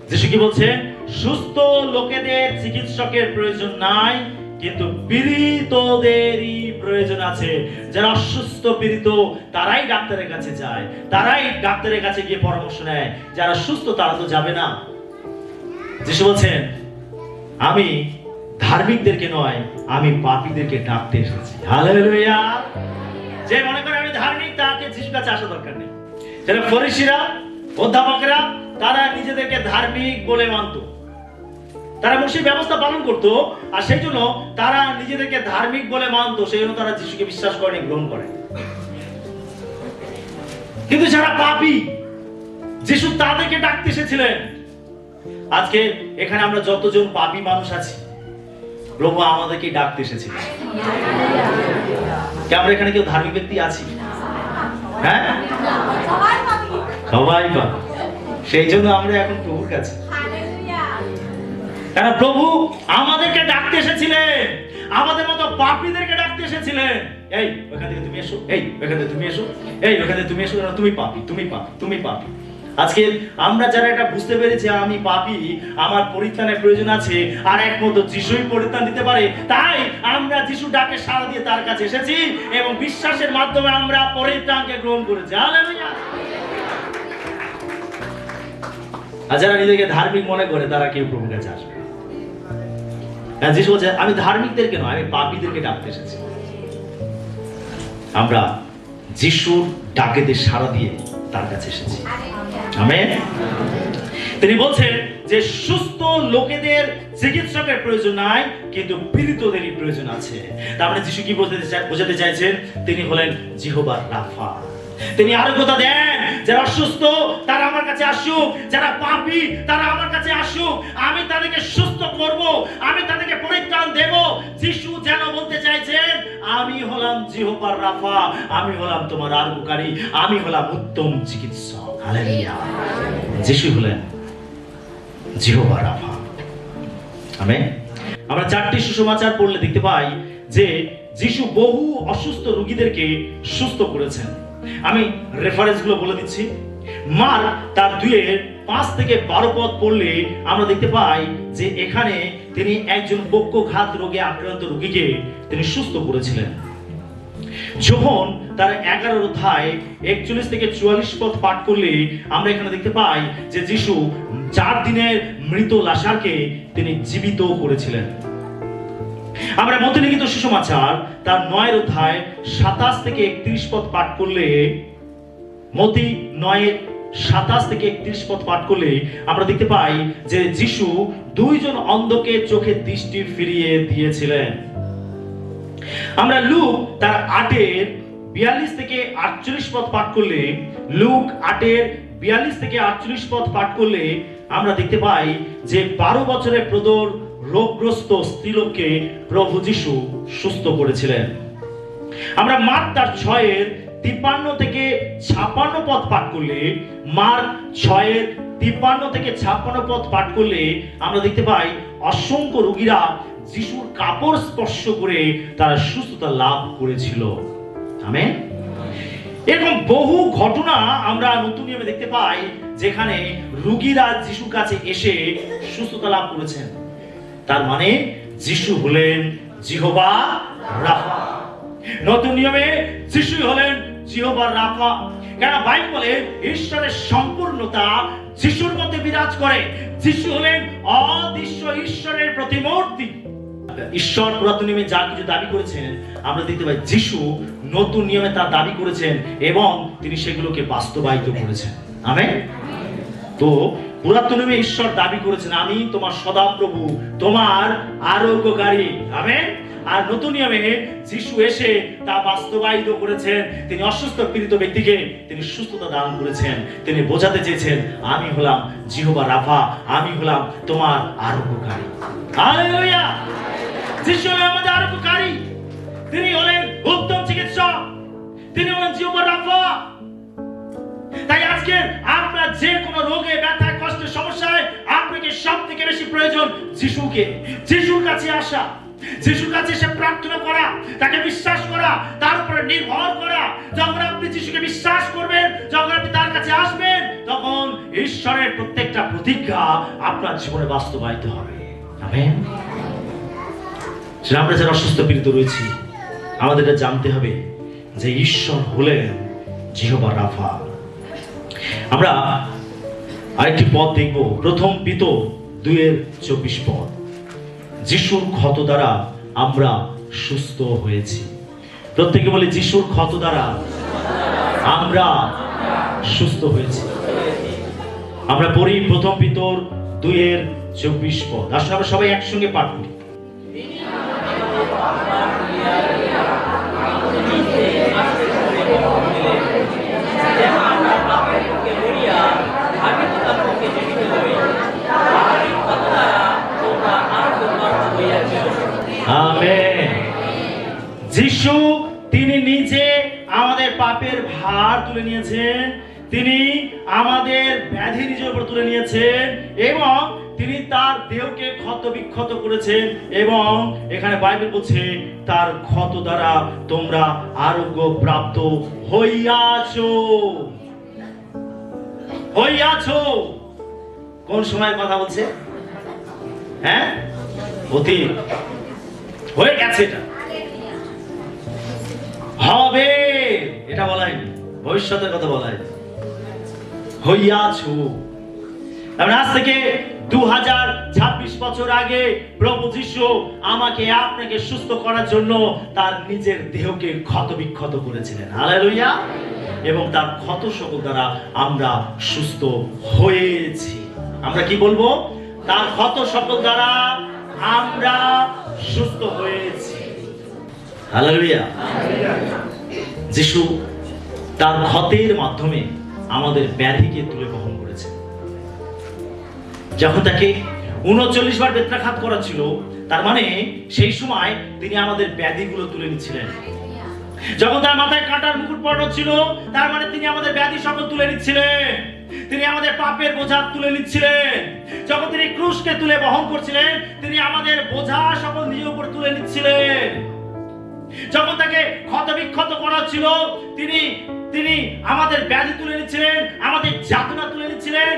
যিশু কি বলছেন? সুস্থ লোকেদের চিকিৎসকের প্রয়োজন নাই, কিন্তু পীড়িতদেরই প্রয়োজন আছে। যারা অসুস্থ পীড়িত তারাই ডাক্তারের কাছে যায়, তারাই ডাক্তারের কাছে গিয়ে পরামর্শ নেয়। যারা সুস্থ তারা তো যাবে না। যিশু বলছেন, আমি ধার্মিকদেরকে নয়, আমি পাপীদেরকে ডাকতে এসেছি। হালেলুয়া। যে মনে করে আমি ধার্মিক, তাকে যিশুর কাছে আসা দরকার নেই। যারা ফরিসিরা, অধ্যাপকরা, তারা নিজেদেরকে ধার্মিক বলে মানত। তারা মসির ব্যবস্থা পালন করত, আর সেই জন্য তারা নিজেদেরকে ধার্মিক বলে মানত, সেই জন্য তারা যিশুকে বিশ্বাস করেনি, গ্রহণ করে। কিন্তু যারা পাপী, যিশু তাদেরকে ডাকতে এসেছিলেন। আজকে এখানে আমরা যতজন পাপী মানুষ আছি, প্রভু আমাদেরকে ডাকতে এসেছিলেন। কি আমরা এখানে কেউ ধার্মিক ব্যক্তি আছি? হ্যাঁ, সবাই পাপী। সেই জন্য আমরা এখন প্রভুর কাছে, কারণ প্রভু আমাদেরকে ডাকতে এসেছিলেন, আমাদের মতো পাপীদেরকে ডাকতে এসেছিলেন। এই ওখান থেকে তুমি এসো, এই ওখান থেকে তুমি এসো, এই ওখান থেকে তুমি এসো, তুমি পাপী, তুমি পাপী, তুমি পাপী। আজকে আমরা যারা এটা বুঝতে পেরেছি আমি পাপী, আমার পরিত্রাণের প্রয়োজন আছে, আর একমাত্র যিশুই পরিত্রাণ দিতে পারে, তাই আমরা যিশু ডাকে সাড়া দিয়ে তার কাছে এসেছি এবং বিশ্বাসের মাধ্যমে আমরা পরিত্রাণকে গ্রহণ করেছি। হালেলুয়া। আর যারা নিজেকে ধার্মিক মনে করে তারা কেউ প্রভুর কাছে আসবে। যিশু বলছে আমি ধার্মিকদেরকে নয়, আমি পাপীদেরকে ডাকতে এসেছি। আমরা যিশুর ডাকেতে সাড়া দিয়ে তার কাছে এসেছি। আমেন। তিনি বলছেন যে সুস্থ লোকেদের চিকিৎসকের প্রয়োজন নাই, কিন্তু পীড়িতদেরই প্রয়োজন আছে। তার মানে যিশু কি বোঝাতে চাইছেন? তিনি হলেন জিহোবা রাফা। তিনি আরোগ্যতা দেন। যারা অসুস্থ তারা আমার কাছে আসুক, যারা পাপী তারা আমার কাছে আসুক, আমি তাদেরকে সুস্থ করব, আমি তাদেরকে পরিত্রাণ দেব। যিশু যেন বলতে চাইছেন আমি হলাম জিহোবা রাফা, আমি হলাম তোমার আরোগ্যকারী, আমি হলাম উত্তম চিকিৎসক। হালেলুয়া। যিশু হলেন জিহোবা রাফা। আমেন। আমরা 4টি সুসমাচার পড়লে দেখতে পাই যে যিশু বহু অসুস্থ রোগীদেরকে সুস্থ করেছেন। আমি রেফারেন্স গুলো বলে দিচ্ছি। মার্ক তার 2:5 থেকে 12 পদ পড়লে আমরা দেখতে পাই যে এখানে তিনি একজন পক্ষঘাত রোগে আক্রান্ত রোগীকে তিনি সুস্থ করেছিলেন। যোহন তার 11 অধ্যায় 41 থেকে 44 পদ পাঠ করলে আমরা এখানে দেখতে পাই যে যিশু 4 দিনের মৃত লাজারকে তিনি জীবিত করেছিলেন। আমরা মথিলিখিত সুসমাচার তার 9 অধ্যায় 27 থেকে 31 পদ পাঠ করলে, মতি 9:27 থেকে 31 পদ পাঠ করলে আমরা দেখতে পাই যে যিশু 2 জন অন্ধকে চোখের দৃষ্টি ফিরিয়ে দিয়েছিলেন। আমরা লুক তার 8:42 থেকে 48 পদ পাঠ করলে, লুক 8:42 থেকে 48 পদ পাঠ করলে আমরা দেখতে পাই যে 12 বছরের প্রদর রোগগ্রস্ত স্ত্রীলোককে প্রভু যিশু সুস্থ করেছিলেন। আমরা মার্ক তার 6:53 থেকে 56 পদ পাঠ করলে, মার্ক 6:53 থেকে 56 পদ পাঠ করলে আমরা দেখতে পাই অসংখ্য রোগীরা যিশুর কাপড় স্পর্শ করে তারা সুস্থতা লাভ করেছিল। আমেন। এরকম বহু ঘটনা আমরা নতুন নিয়মে দেখতে পাই যেখানে রোগীরা যিশুর কাছে এসে সুস্থতা লাভ করেছেন। তার মানে যিশু হলেন জিহোবা রাফা। নতুন নিয়মে যিশু হলেন জিহোবা রাফা। কারণ বাইবেল বলে ঈশ্বরের সম্পূর্ণতা যিশুর মধ্যে বিরাজ করে। যিশু হলেন অদৃশ্য ঈশ্বরের প্রতিমূর্তি। ঈশ্বর পুরাতন নিয়মে যা কিছু দাবি করেছেন আমরা দেখতে পাই যিশু নতুন নিয়মে তার দাবি করেছেন এবং তিনি সেগুলোকে বাস্তবায়িত করেছেন। আমেন। তো পুরাতন নিয়মে ঈশ্বর দাবি করেছেন আমি তোমার সদাপ্রভু, তোমার আরোগ্যকারী। আমেন। আর নতুন নিয়মে যিশু এসে তা বাস্তবায়িত করেছেন। তিনি অসুস্থ পীড়িত ব্যক্তিকে তিনি সুস্থতা দান করেছেন। তিনি বোঝাতে চেয়েছেন আমি হলাম জিহোবা রাফা, আমি হলাম তোমার আরোগ্যকারী। হালেলুয়া। যিশু হলেন আমাদের আরোগ্যকারী, তিনি হলেন উত্তম চিকিৎসক, তিনি হলেন জিহোবা রাফা। তাই আজকে আপনার যে কোনো রোগে, ব্যথায়, কষ্টের সমস্যায় আপনাকে সবথেকে বেশি প্রয়োজন যিশুকে, যিশুর কাছে আসা, যিশুর কাছে এসে প্রার্থনা করা, তাকে বিশ্বাস করা, তার উপরে নির্ভর করা। যখন আপনি যিশুকে বিশ্বাস করবেন, যখন আপনি তার কাছে আসবেন, তখন ঈশ্বরের প্রত্যেকটা প্রতিজ্ঞা আপনার জীবনে বাস্তবায়িত হবে। আমেন। আমরা যারা অসুস্থ পীড়িত রয়েছি আমাদের এটা জানতে হবে যে ঈশ্বর হলেন জিহোবা রাফা। আমরা আরেকটি পদ দেখব, প্রথম পিতর 2:24 পদ। যিশুর ক্ষত দ্বারা আমরা সুস্থ হয়েছি। প্রত্যেকে বলে যিশুর ক্ষত দ্বারা আমরা সুস্থ হয়েছি। আমরা পড়ি প্রথম পিতর 2:24 পদ। আসলে আমরা সবাই একসঙ্গে পাঠ করি। আমেন। যিশু তিনি নিজে আমাদের পাপের ভার তুলে নিয়েছেন, তিনি আমাদের ব্যাধি নিজের উপর তুলে নিয়েছেন এবং তিনি তার দেহকে ক্ষত বিক্ষত করেছেন এবং এখানে বাইবেল বলছে তার ক্ষত দ্বারা তোমরা আরোগ্য প্রাপ্ত হইয়াছো। হইয়াছো কোন সময়ের কথা বলছে? হ্যাঁ, অতীত হয়ে গেছে, এটা হবে, এটা বলা হয়নি, ভবিষ্যতের কথা বলা হয়নি। হইয়াছো। আজ থেকে 2026 বছর আগে প্রভু যিশু আমাকে আপনাকে সুস্থ করার জন্য তার নিজের দেহকে ক্ষত বিক্ষত করেছিলেন। হালেলুয়া। এবং তার ক্ষত সকল দ্বারা আমরা সুস্থ হয়েছি। আমরা কি বলবো? তার ক্ষত সকল দ্বারা আমরা সুস্থ হয়েছি। হালেলুয়া। যিশু তার ক্ষতের মাধ্যমে আমাদের ব্যাধিকে তুলে বহন করেছে। যখন তাকে 39 বার বেত্রাঘাত করা ছিল, তার মানে সেই সময় তিনি আমাদের ব্যাধিগুলো তুলে নিচ্ছিলেন। যখন তার মাথায় কাঁটার মুকুট পরানো ছিল, তার মানে তিনি আমাদের ব্যাধি সকল তুলে নিচ্ছিলেন, তিনি আমাদের পাপের বোঝা তুলে নিচ্ছিলেন। যখন তিনি ক্রুশকে তুলে বহন করছিলেন, তিনি আমাদের বোঝা সকল নিজের উপর তুলে নিচ্ছিলেন। যখন তাকে ক্ষত বিক্ষত করা ছিল, তিনি আমাদের ব্যাধি তুলে নিচ্ছিলেন, আমাদের যাতনা তুলে নিচ্ছিলেন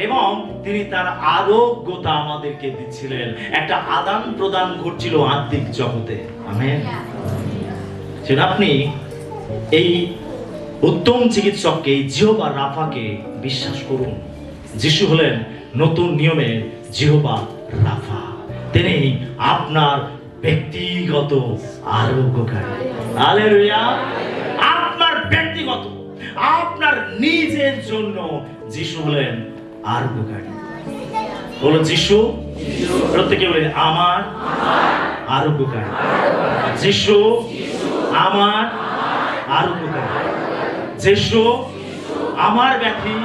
এবং তিনি তার আরোগ্যতা আমাদেরকে দিচ্ছিলেন। একটা আদান প্রদান ঘটছিল আত্মিক জগতে। আমেন। সেটা আপনি এই উত্তম চিকিৎসককে, জিহোবা রাফাকে বিশ্বাস করুন। যিশু হলেন নতুন নিয়মের জিহোবা রাফা। তিনি আপনার ব্যক্তিগত আরোগ্যকারী। হালেলুয়া। আপনার ব্যক্তিগত, আপনার নিজের জন্য যিশু হলেন আরোগ্যকারী। বলুন যিশু। প্রত্যেকে বলেন আমার আরোগ্যকারী। যিশু আমার আরোগ্যকারী। যিশু আমার ব্যাধি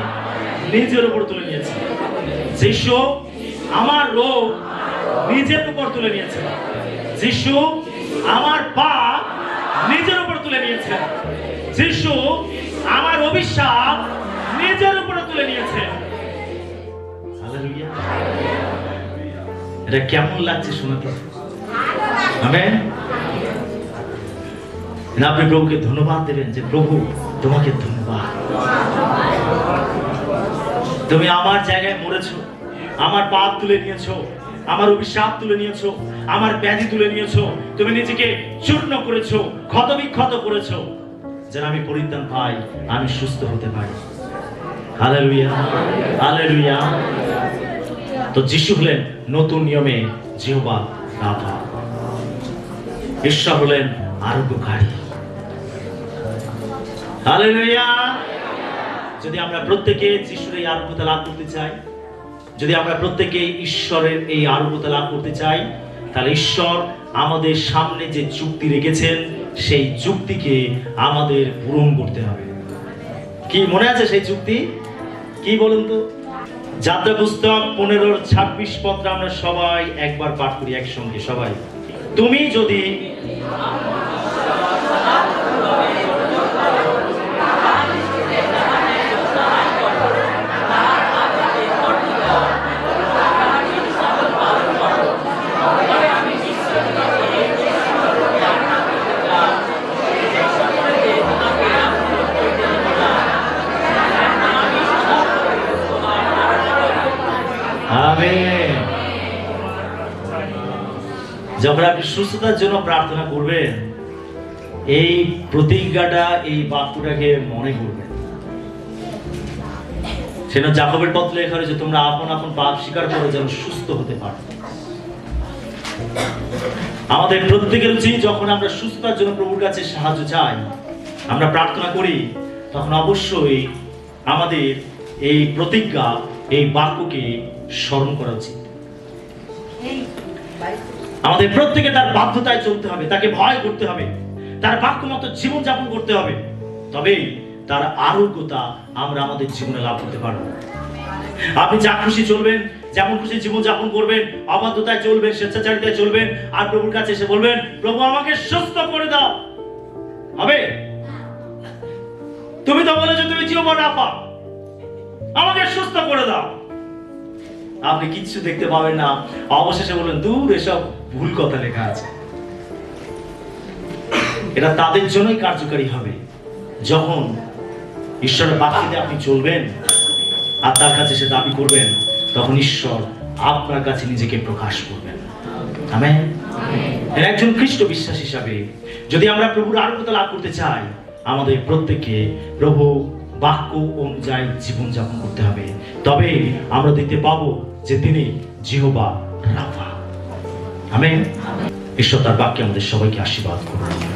নিজের উপর তুলে নিয়েছে। যিশু আমার রোগ নিজের উপর তুলে নিয়েছে। যিশু আমার পাপ নিজের উপর তুলে নিয়েছে। যিশু আমার অভিশাপ নিজের উপরে তুলে নিয়েছে। হালেলুয়া। এটা কেমন লাগছে শোনাতে? আমেন। আপনি প্রভুকে ধন্যবাদ দেবেন যে প্রভু তোমাকে ধন্যবাদ, তুমি আমার জায়গায় মরেছো, আমার পাপ তুলে নিয়েছো, আমার অভিশাপ তুলে নিয়েছো, আমার ব্যাধি তুলে নিয়েছো, তুমি নিজেকে চূর্ণ করেছো, ক্ষত বিক্ষত করেছো, যেন আমি পরিত্রাণ পাই, আমি সুস্থ হতে পারি। হালেলুয়া। হালেলুয়া। তো যিশু হলেন নতুন নিয়মে জিহোবা রাফা। ঈশ্বর হলেন আরোগ্যকারী। হালেলুয়া। যদি আমরা প্রত্যেকে যিশুর এই আরোগ্যতা লাভ করতে চাই, যদি আমরা প্রত্যেকে ঈশ্বরের এই আরোগ্যতা লাভ করতে চাই, তাহলে ঈশ্বর আমাদের সামনে যে চুক্তি রেখেছেন সেই চুক্তিকে আমাদের পূরণ করতে হবে। কি মনে আছে সেই চুক্তি? কি বলুন তো? যাত্রা পুস্তক 15:26 পদটা আমরা সবাই একবার পাঠ করি একসঙ্গে। সবাই, তুমি যদি যখন আপনি সুস্থতার জন্য প্রার্থনা করবেন, এই প্রতিজ্ঞাটা, এই বাক্যটাকে মনে করবেন। সেটা যাকবের পত্রে লেখা রয়েছে, তোমরা আপন আপন পাপ স্বীকার করে যেন সুস্থ হতে পারো। আমাদের প্রত্যেকের উচিত যখন আমরা সুস্থতার জন্য প্রভুর কাছে সাহায্য চাই, আমরা প্রার্থনা করি, তখন অবশ্যই আমাদের এই প্রতিজ্ঞা, এই বাক্যকে স্মরণ করা উচিত। আমাদের প্রত্যেকে তার বাধ্যতায় চলতে হবে, তাকে ভয় করতে হবে, তার বাক্য মতো জীবন যাপন করতে হবে, তবেই তার আরোগ্যতা আমরা আমাদের জীবনে লাভ করতে পারবো। আপনি যা খুশি চলবেন, যেমন খুশি জীবন যাপন করবেন, অবাধ্যতায় চলবেন, স্বেচ্ছাচারিতায় চলবেন, আর প্রভুর কাছে এসে বলবেন, প্রভু আমাকে সুস্থ করে দাও, হবে? তুমি তো বলেছো তুমি জীবন রাখা, আমাকে সুস্থ করে দাও। আপনি কিচ্ছু দেখতে পাবেন না, অবশেষে বলবেন, দূর, এসব ভুল কথা লেখা আছে। এটা তাদের জন্যই কার্যকারী হবে যখন ঈশ্বরের বাক্যে আপনি চলবেন আর তার কাছে সে দাবি করবেন, তখন ঈশ্বর আপনার কাছে নিজেকে প্রকাশ করবেন। আমেন। একজন খ্রিস্ট বিশ্বাস হিসাবে যদি আমরা প্রভুর আরোগ্যতা লাভ করতে চাই, আমাদের প্রত্যেককে প্রভু বাক্য অনুযায়ী জীবন যাপন করতে হবে, তবে আমরা দেখতে পাবো যে তিনি জিহোবা রাফা। আমেন। ঈশ্বর তার বাক্যে আমাদের সবাইকে আশীর্বাদ করুন।